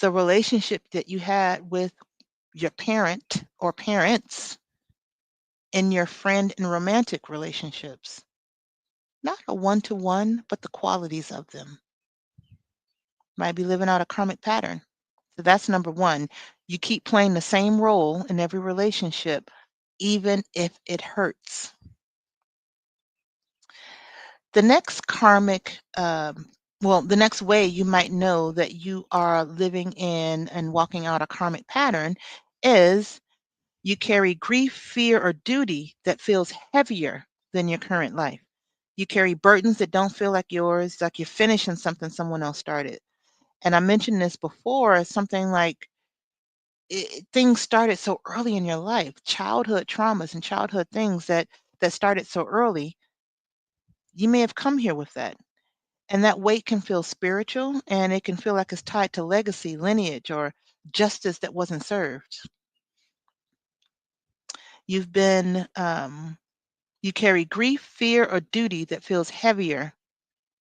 the relationship that you had with your parent or parents in your friend and romantic relationships. Not a one-to-one, but the qualities of them. Might be living out a karmic pattern. So that's number 1. You keep playing the same role in every relationship, even if it hurts. The next the next way you might know that you are living in and walking out a karmic pattern is you carry grief, fear, or duty that feels heavier than your current life. You carry burdens that don't feel like yours, like you're finishing something someone else started. And I mentioned this before, something like things started so early in your life, childhood traumas and childhood things that started so early. You may have come here with that. And that weight can feel spiritual and it can feel like it's tied to legacy, lineage, or justice that wasn't served. You've been, you carry grief, fear, or duty that feels heavier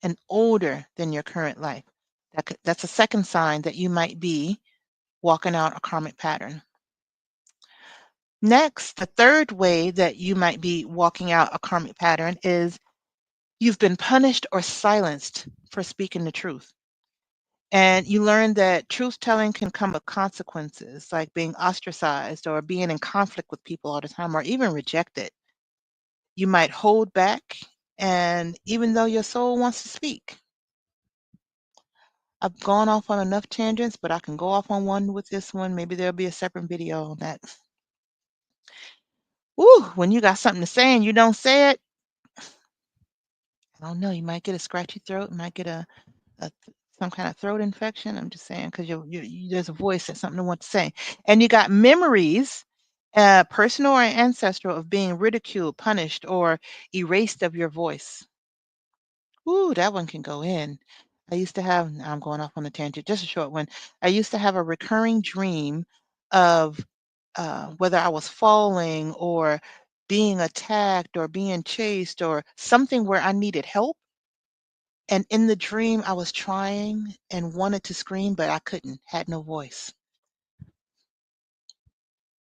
and older than your current life. That's a second sign that you might be walking out a karmic pattern. Next, the third way that you might be walking out a karmic pattern is you've been punished or silenced for speaking the truth. And you learn that truth telling can come with consequences, like being ostracized or being in conflict with people all the time, or even rejected. You might hold back, and even though your soul wants to speak. I've gone off on enough tangents, but I can go off on one with this one. Maybe there'll be a separate video on that. Ooh, when you got something to say and you don't say it, I don't know. You might get a scratchy throat. You might get a some kind of throat infection. I'm just saying because there's a voice that's something to want to say, and you got memories, personal or ancestral, of being ridiculed, punished, or erased of your voice. Ooh, that one can go in. I used to have. Now I'm going off on a tangent. Just a short one. I used to have a recurring dream of whether I was falling or being attacked or being chased or something where I needed help. And in the dream, I was trying and wanted to scream, but I couldn't, had no voice.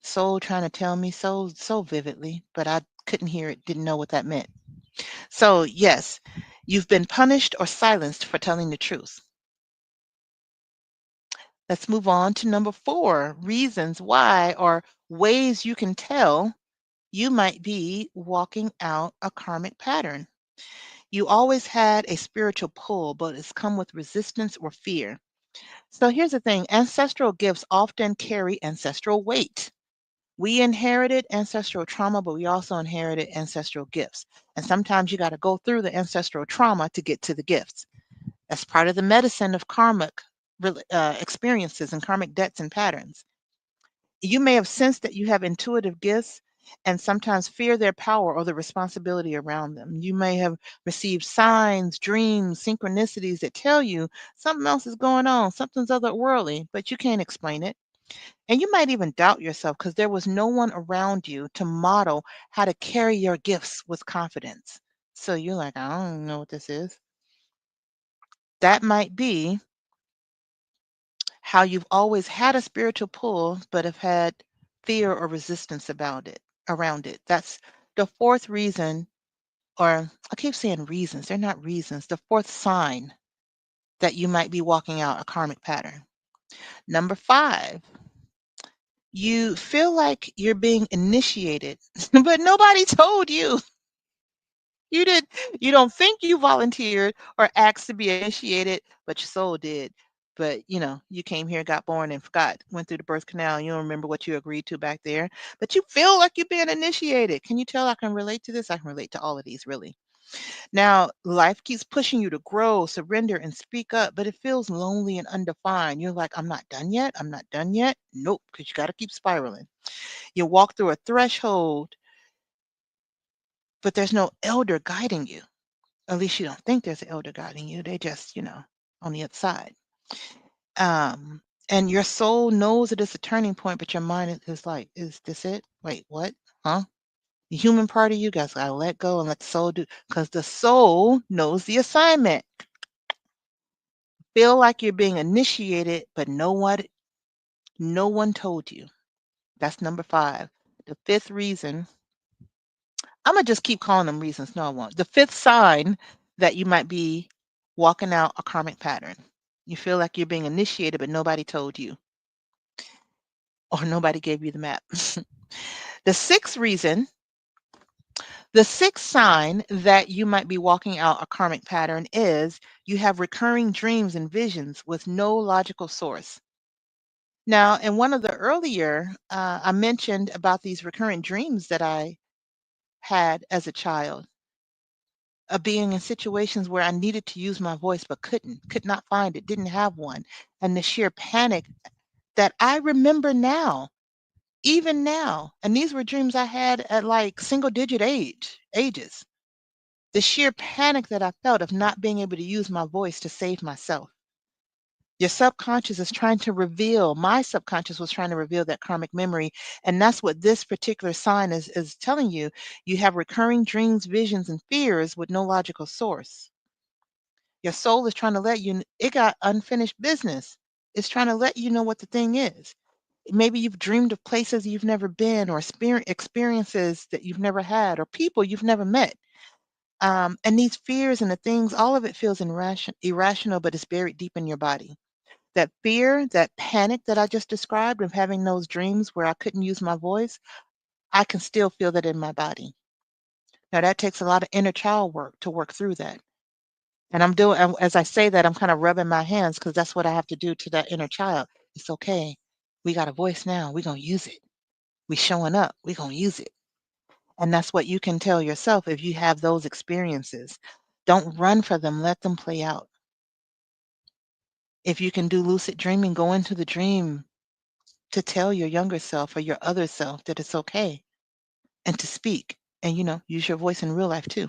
Soul trying to tell me so vividly, but I couldn't hear it, didn't know what that meant. So, yes, you've been punished or silenced for telling the truth. Let's move on to number 4, reasons why or ways you can tell you might be walking out a karmic pattern. You always had a spiritual pull, but it's come with resistance or fear. So here's the thing, ancestral gifts often carry ancestral weight. We inherited ancestral trauma, but we also inherited ancestral gifts. And sometimes you got to go through the ancestral trauma to get to the gifts. That's part of the medicine of karmic experiences and karmic debts and patterns. You may have sensed that you have intuitive gifts and sometimes fear their power or the responsibility around them. You may have received signs, dreams, synchronicities that tell you something else is going on, something's otherworldly, but you can't explain it. And you might even doubt yourself because there was no one around you to model how to carry your gifts with confidence. So you're like, I don't know what this is. That might be how you've always had a spiritual pull, but have had fear or resistance about it, around it. That's the fourth reason, or I keep saying reasons, they're not reasons. The fourth sign that you might be walking out a karmic pattern. Number 5, you feel like you're being initiated, but nobody told you. You did you don't think you volunteered or asked to be initiated, but your soul did. But you came here, got born, and forgot, went through the birth canal. You don't remember what you agreed to back there, but you feel like you're being initiated. Can you tell I can relate to this? I can relate to all of these, really. Now, life keeps pushing you to grow, surrender, and speak up, but it feels lonely and undefined. You're like, I'm not done yet. I'm not done yet. Nope, because you got to keep spiraling. You walk through a threshold, but there's no elder guiding you. At least you don't think there's an elder guiding you. They just, on the other side. And your soul knows it is a turning point, but your mind is like, is this it? Wait, what? Huh? The human part of you guys gotta let go and let the soul do, because the soul knows the assignment. Feel like you're being initiated, but no one told you. That's number 5. The fifth reason, I'm gonna just keep calling them reasons. No, I won't. The fifth sign that you might be walking out a karmic pattern. You feel like you're being initiated, but nobody told you, or nobody gave you the map. The sixth reason, the sixth sign that you might be walking out a karmic pattern is you have recurring dreams and visions with no logical source. Now, in one of the earlier, I mentioned about these recurrent dreams that I had as a child, of being in situations where I needed to use my voice but could not find it, didn't have one. And the sheer panic that I remember now, even now. And these were dreams I had at like single digit ages. The sheer panic that I felt of not being able to use my voice to save myself. Your subconscious is trying to reveal, my subconscious was trying to reveal that karmic memory. And that's what this particular sign is telling you. You have recurring dreams, visions, and fears with no logical source. Your soul is trying to let you, it got unfinished business. It's trying to let you know what the thing is. Maybe you've dreamed of places you've never been, or experiences that you've never had, or people you've never met. And these fears and the things, all of it feels irrational, but it's buried deep in your body. That fear, that panic that I just described of having those dreams where I couldn't use my voice, I can still feel that in my body. Now, that takes a lot of inner child work to work through that. And as I say that, I'm kind of rubbing my hands because that's what I have to do to that inner child. It's okay. We got a voice now. We're going to use it. We showing up. We're going to use it. And that's what you can tell yourself if you have those experiences. Don't run for them. Let them play out. If you can do lucid dreaming, go into the dream to tell your younger self or your other self that it's okay, and to speak and, use your voice in real life too.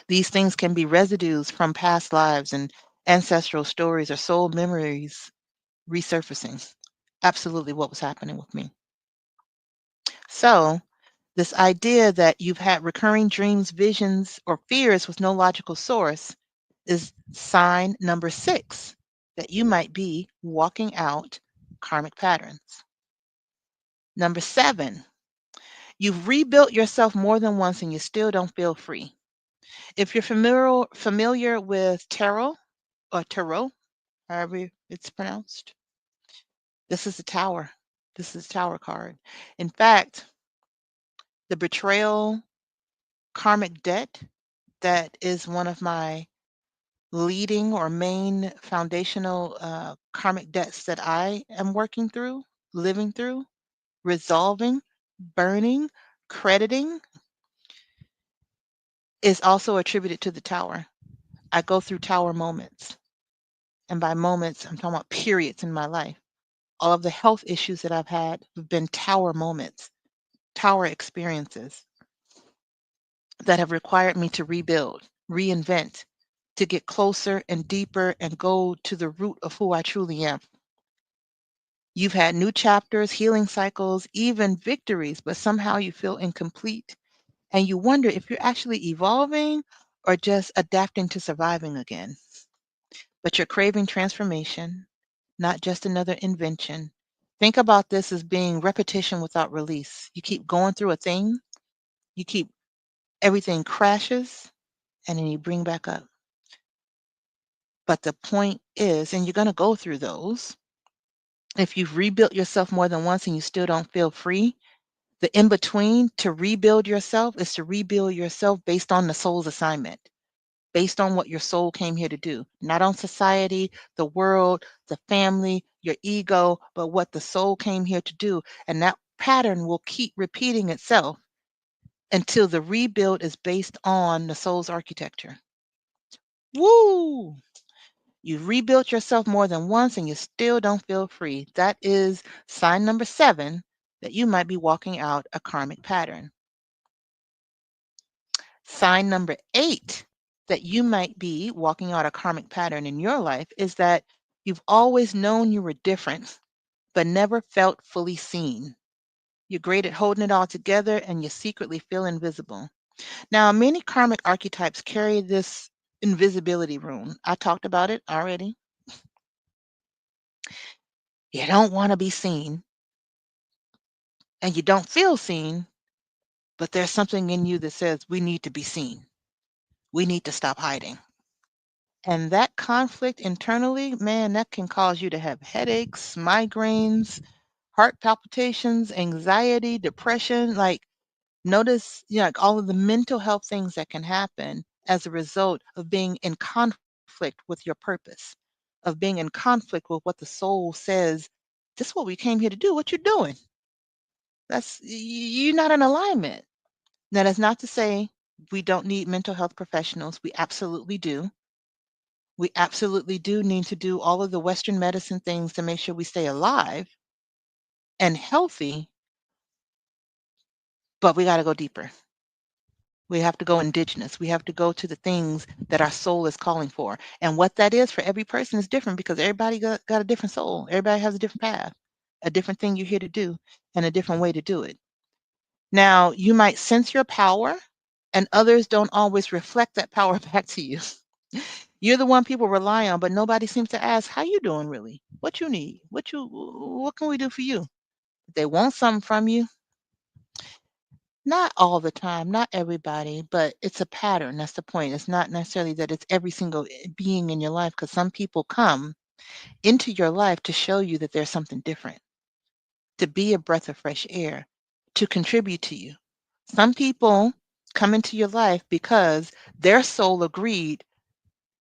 These things can be residues from past lives and ancestral stories or soul memories resurfacing. Absolutely what was happening with me. So, this idea that you've had recurring dreams, visions, or fears with no logical source, is sign number 6 that you might be walking out karmic patterns. Number 7, you've rebuilt yourself more than once and you still don't feel free. If you're familiar with tarot, however it's pronounced, this is the tower. This is the tower card. In fact, the betrayal karmic debt, that is one of my leading or main foundational karmic debts that I am working through, living through, resolving, burning, crediting, is also attributed to the tower. I go through tower moments. And by moments, I'm talking about periods in my life. All of the health issues that I've had have been tower moments, tower experiences that have required me to rebuild, reinvent, to get closer and deeper and go to the root of who I truly am. You've had new chapters, healing cycles, even victories, but somehow you feel incomplete and you wonder if you're actually evolving or just adapting to surviving again. But you're craving transformation, not just another invention. Think about this as being repetition without release. You keep going through a thing, you keep everything crashes, and then you bring back up. But the point is, and you're going to go through those, if you've rebuilt yourself more than once and you still don't feel free, the in between to rebuild yourself is to rebuild yourself based on the soul's assignment, based on what your soul came here to do, not on society, the world, the family, your ego, but what the soul came here to do. And that pattern will keep repeating itself until the rebuild is based on the soul's architecture. Woo! You've rebuilt yourself more than once and you still don't feel free. That is sign number 7 that you might be walking out a karmic pattern. Sign number 8 that you might be walking out a karmic pattern in your life is that you've always known you were different, but never felt fully seen. You're great at holding it all together and you secretly feel invisible. Now, many karmic archetypes carry this invisibility rune. I talked about it already. You don't want to be seen and you don't feel seen, but there's something in you that says, we need to be seen. We need to stop hiding. And that conflict internally, man, that can cause you to have headaches, migraines, heart palpitations, anxiety, depression. Like, notice, like all of the mental health things that can happen as a result of being in conflict with your purpose, of being in conflict with what the soul says. This is what we came here to do. What you doing? You're not in alignment. Now, that's not to say we don't need mental health professionals. We absolutely do. We absolutely do need to do all of the Western medicine things to make sure we stay alive and healthy, but we got to go deeper. We have to go indigenous. We have to go to the things that our soul is calling for. And what that is for every person is different because everybody got a different soul. Everybody has a different path, a different thing you're here to do, and a different way to do it. Now, you might sense your power, and others don't always reflect that power back to you. You're the one people rely on, but nobody seems to ask, how you doing really? What you need? What can we do for you? They want something from you. Not all the time, not everybody, but it's a pattern. That's the point. It's not necessarily that it's every single being in your life, because some people come into your life to show you that there's something different, to be a breath of fresh air, to contribute to you. Some people come into your life because their soul agreed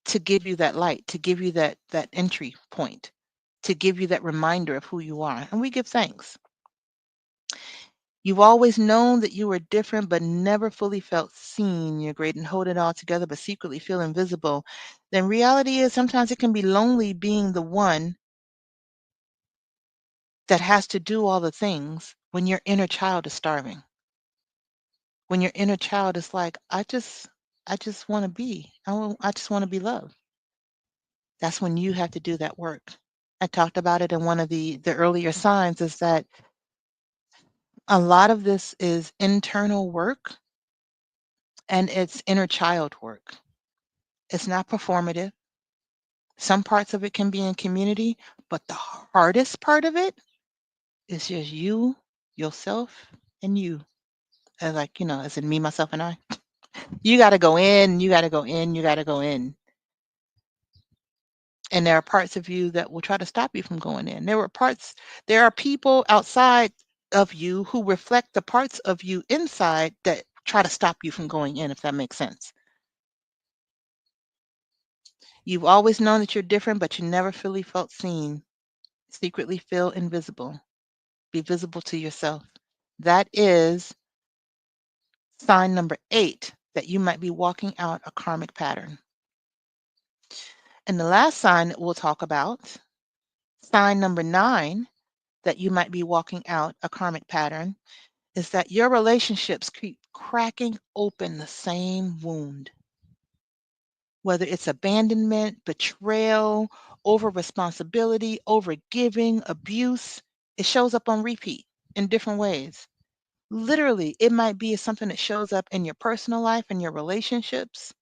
to give you that light, to give you that entry point, to give you that reminder of who you are. And we give thanks. You've always known that you were different, but never fully felt seen. You're great and hold it all together, but secretly feel invisible. Then reality is sometimes it can be lonely being the one that has to do all the things when your inner child is starving. When your inner child is like, I just want to be. I just want to be loved. That's when you have to do that work. I talked about it in one of the earlier signs is that a lot of this is internal work and it's inner child work. It's not performative. Some parts of it can be in community, but the hardest part of it is just you, yourself, and you. As like, as in me, myself, and I. You got to go in, you got to go in, you got to go in. And there are parts of you that will try to stop you from going in. There are people outside of you who reflect the parts of you inside that try to stop you from going in, if that makes sense. You've always known that you're different, but you never fully felt seen. Secretly feel invisible. Be visible to yourself. That is sign number 8, that you might be walking out a karmic pattern. And the last sign that we'll talk about, sign number 9, that you might be walking out a karmic pattern, is that your relationships keep cracking open the same wound. Whether it's abandonment, betrayal, over responsibility, over giving, abuse, it shows up on repeat in different ways. Literally, it might be something that shows up in your personal life and your relationships,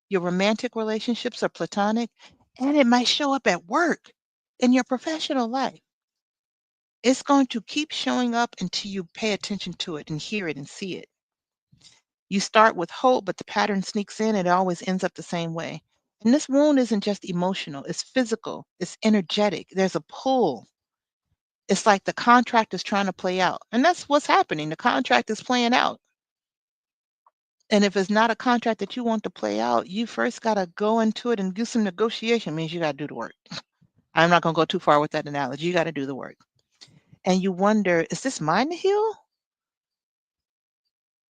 your romantic relationships or platonic, and it might show up at work in your professional life. It's going to keep showing up until you pay attention to it and hear it and see it. You start with hope, but the pattern sneaks in and it always ends up the same way. And this wound isn't just emotional, it's physical, it's energetic. There's a pull. It's like the contract is trying to play out. And that's what's happening. The contract is playing out. And if it's not a contract that you want to play out, you first got to go into it and do some negotiation. Means you got to do the work. I'm not going to go too far with that analogy. You got to do the work. And you wonder, is this mine to heal?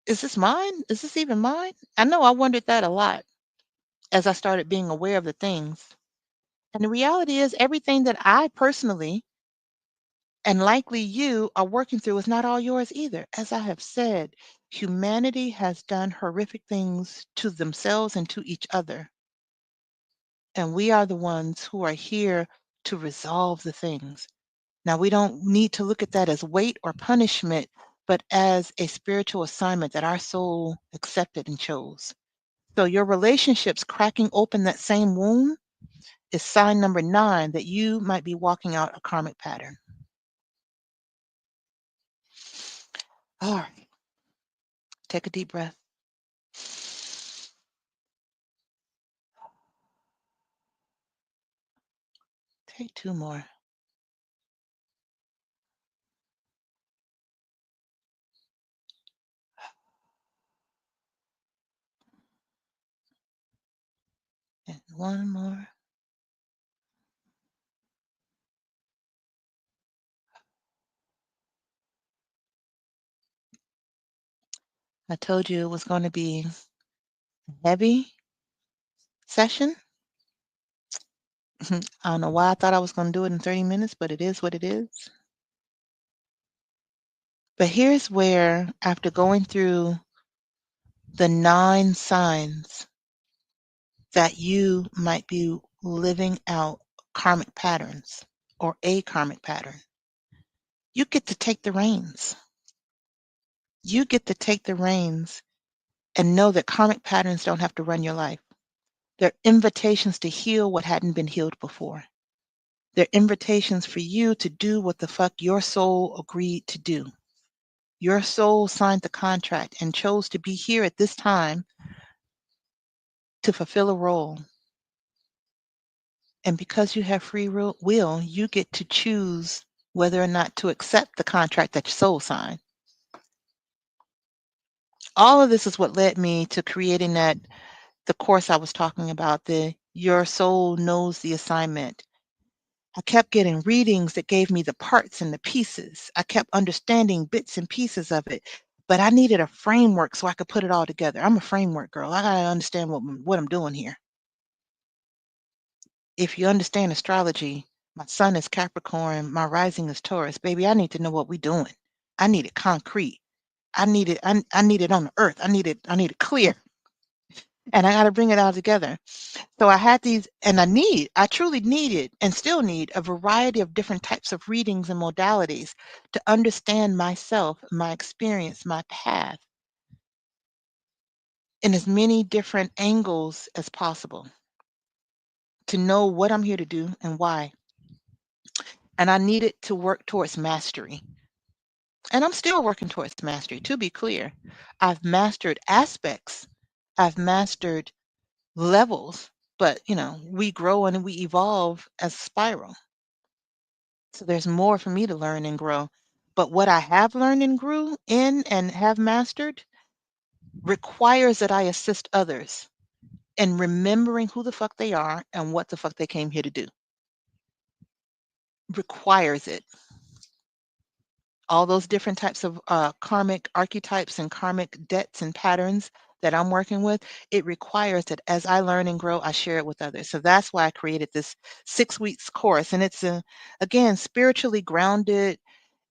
Is this mine? Is this even mine? I know I wondered that a lot as I started being aware of the things. And the reality is, everything that I personally and likely you are working through is not all yours either. As I have said, humanity has done horrific things to themselves and to each other. And we are the ones who are here to resolve the things. Now, we don't need to look at that as weight or punishment, but as a spiritual assignment that our soul accepted and chose. So, your relationships cracking open that same wound is sign number 9 that you might be walking out a karmic pattern. All right, take a deep breath. Take 2 more. And 1 more. I told you it was going to be a heavy session. I don't know why I thought I was going to do it in 30 minutes, but it is what it is. But here's where, after going through the 9 signs that you might be living out karmic patterns or a karmic pattern, you get to take the reins. You get to take the reins and know that karmic patterns don't have to run your life. They're invitations to heal what hadn't been healed before. They're invitations for you to do what the fuck your soul agreed to do. Your soul signed the contract and chose to be here at this time to fulfill a role. And because you have free will, you get to choose whether or not to accept the contract that your soul signed. All of this is what led me to creating the course I was talking about, the Your Soul Knows the Assignment. I kept getting readings that gave me the parts and the pieces. I kept understanding bits and pieces of it, but I needed a framework so I could put it all together. I'm a framework girl. I got to understand what I'm doing here. If you understand astrology, my sun is Capricorn, my rising is Taurus. Baby, I need to know what we're doing. I need it concrete. I need it on the earth. I need it clear. And I got to bring it all together. So I had these, and I truly needed and still need a variety of different types of readings and modalities to understand myself, my experience, my path in as many different angles as possible. to know what I'm here to do and why. And I needed to work towards mastery. And I'm still working towards mastery, to be clear. I've mastered aspects, I've mastered levels, but we grow and we evolve as a spiral. So there's more for me to learn and grow. But what I have learned and grew in and have mastered requires that I assist others in remembering who the fuck they are and what the fuck they came here to do. Requires it. All those different types of karmic archetypes and karmic debts and patterns that I'm working with, it requires that as I learn and grow, I share it with others. So that's why I created this 6 weeks course. And it's, again, spiritually grounded,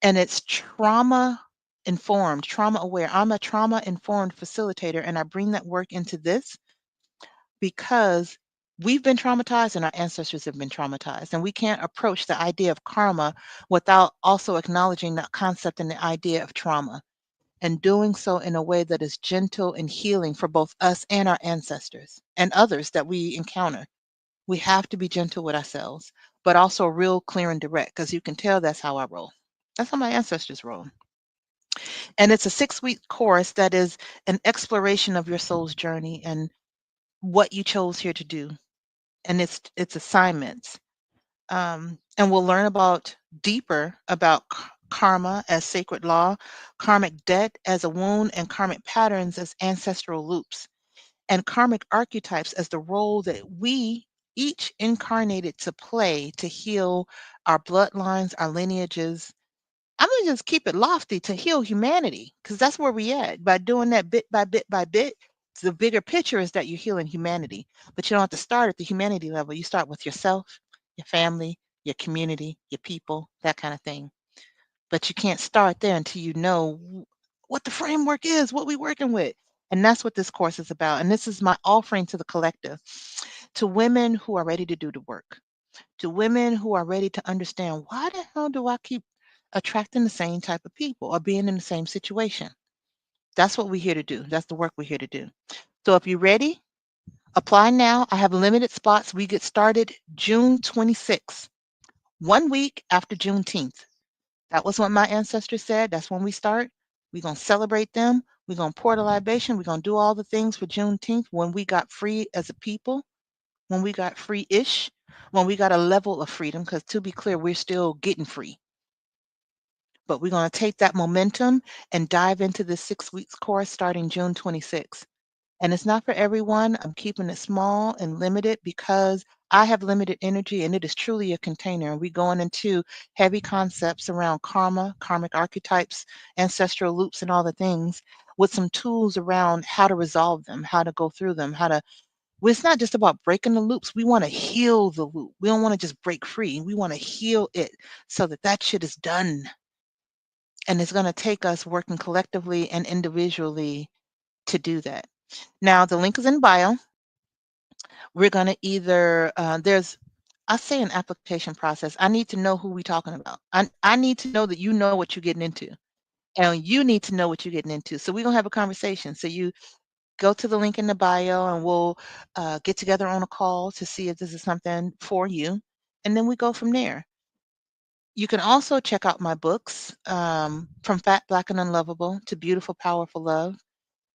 and it's trauma informed, trauma aware. I'm a trauma informed facilitator, and I bring that work into this because we've been traumatized and our ancestors have been traumatized. And we can't approach the idea of karma without also acknowledging that concept and the idea of trauma, and doing so in a way that is gentle and healing for both us and our ancestors and others that we encounter. We have to be gentle with ourselves, but also real clear and direct, because you can tell that's how I roll. That's how my ancestors roll. And it's a 6 week course that is an exploration of your soul's journey and what you chose here to do. And it's assignments. And we'll learn about deeper about karma as sacred law, karmic debt as a wound, and karmic patterns as ancestral loops, and karmic archetypes as the role that we each incarnated to play to heal our bloodlines, our lineages. I'm gonna just keep it lofty, to heal humanity, because that's where we at. By doing that bit by bit by bit, the bigger picture is that you're healing humanity. But you don't have to start at the humanity level. You start with yourself, your family, your community, your people, that kind of thing. But you can't start there until you know what the framework is, what we're working with. And that's what this course is about. And this is my offering to the collective, to women who are ready to do the work, to women who are ready to understand, why the hell do I keep attracting the same type of people or being in the same situation? That's what we're here to do. That's the work we're here to do. So if you're ready, apply now. I have limited spots. We get started June 26th, 1 week after Juneteenth. That was what my ancestors said. That's when we start. We're going to celebrate them. We're going to pour the libation. We're going to do all the things for Juneteenth, when we got free as a people, when we got free-ish, when we got a level of freedom, because to be clear, we're still getting free. But we're going to take that momentum and dive into this 6 weeks course starting June 26th. And it's not for everyone. I'm keeping it small and limited because I have limited energy, and it is truly a container. We're going into heavy concepts around karma, karmic archetypes, ancestral loops, and all the things, with some tools around how to resolve them, how to go through them, how to. Well, it's not just about breaking the loops. We want to heal the loop. We don't want to just break free. We want to heal it so that that shit is done. And it's going to take us working collectively and individually to do that. Now, the link is in bio. We're going to either, I say an application process. I need to know who we're talking about. I need to know that you know what you're getting into, and you need to know what you're getting into. So we're going to have a conversation. So you go to the link in the bio, and we'll get together on a call to see if this is something for you. And then we go from there. You can also check out my books, From Fat, Black, and Unlovable to Beautiful, Powerful Love,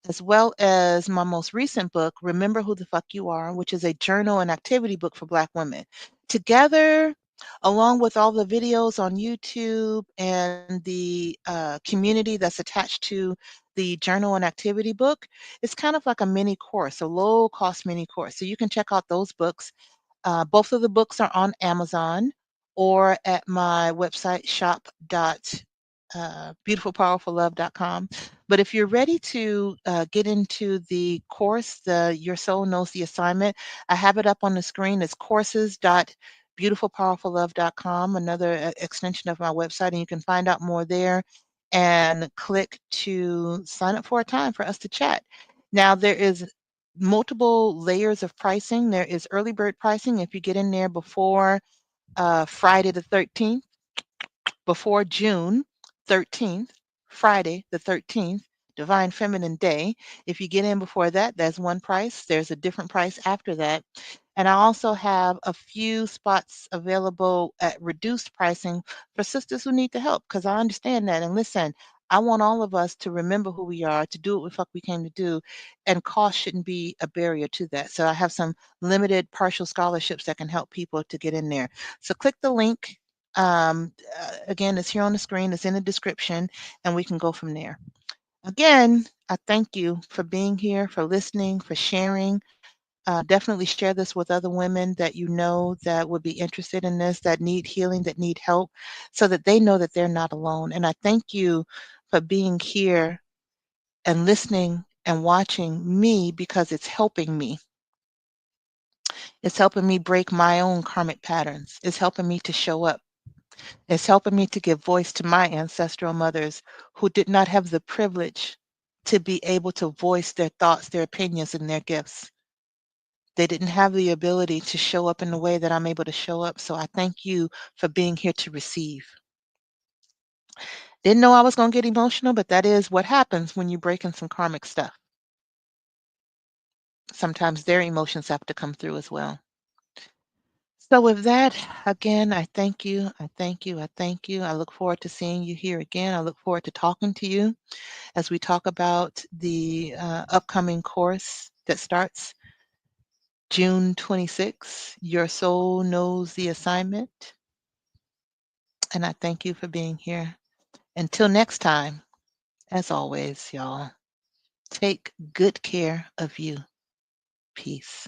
as well as my most recent book, Remember Who the Fuck You Are, which is a journal and activity book for Black women. Together, along with all the videos on YouTube and the community that's attached to the journal and activity book, it's kind of like a mini course, a low cost mini course. So you can check out those books. Both of the books are on Amazon or at my website, shop.beautifulpowerfullove.com. But if you're ready to get into the course, the Your Soul Knows the Assignment, I have it up on the screen. It's courses.beautifulpowerfullove.com, another extension of my website, and you can find out more there and click to sign up for a time for us to chat. Now, there is multiple layers of pricing. There is early bird pricing. If you get in there before Friday the 13th, before June 13th, Friday the 13th, Divine Feminine Day. If you get in before that, there's one price. There's a different price after that. And I also have a few spots available at reduced pricing for sisters who need the help because I understand that. And listen, I want all of us to remember who we are, to do what the fuck we came to do, and cost shouldn't be a barrier to that. So I have some limited partial scholarships that can help people to get in there. So click the link. Again, it's here on the screen, it's in the description, and we can go from there. Again, I thank you for being here, for listening, for sharing. Definitely share this with other women that you know that would be interested in this, that need healing, that need help, so that they know that they're not alone. And I thank you for being here and listening and watching me because it's helping me. It's helping me break my own karmic patterns. It's helping me to show up. It's helping me to give voice to my ancestral mothers who did not have the privilege to be able to voice their thoughts, their opinions, and their gifts. They didn't have the ability to show up in the way that I'm able to show up. So I thank you for being here to receive. Didn't know I was going to get emotional, but that is what happens when you break in some karmic stuff. Sometimes their emotions have to come through as well. So with that, again, I thank you. I thank you. I thank you. I look forward to seeing you here again. I look forward to talking to you as we talk about the upcoming course that starts June 26th. Your soul knows the assignment. And I thank you for being here. Until next time, as always, y'all, take good care of you. Peace.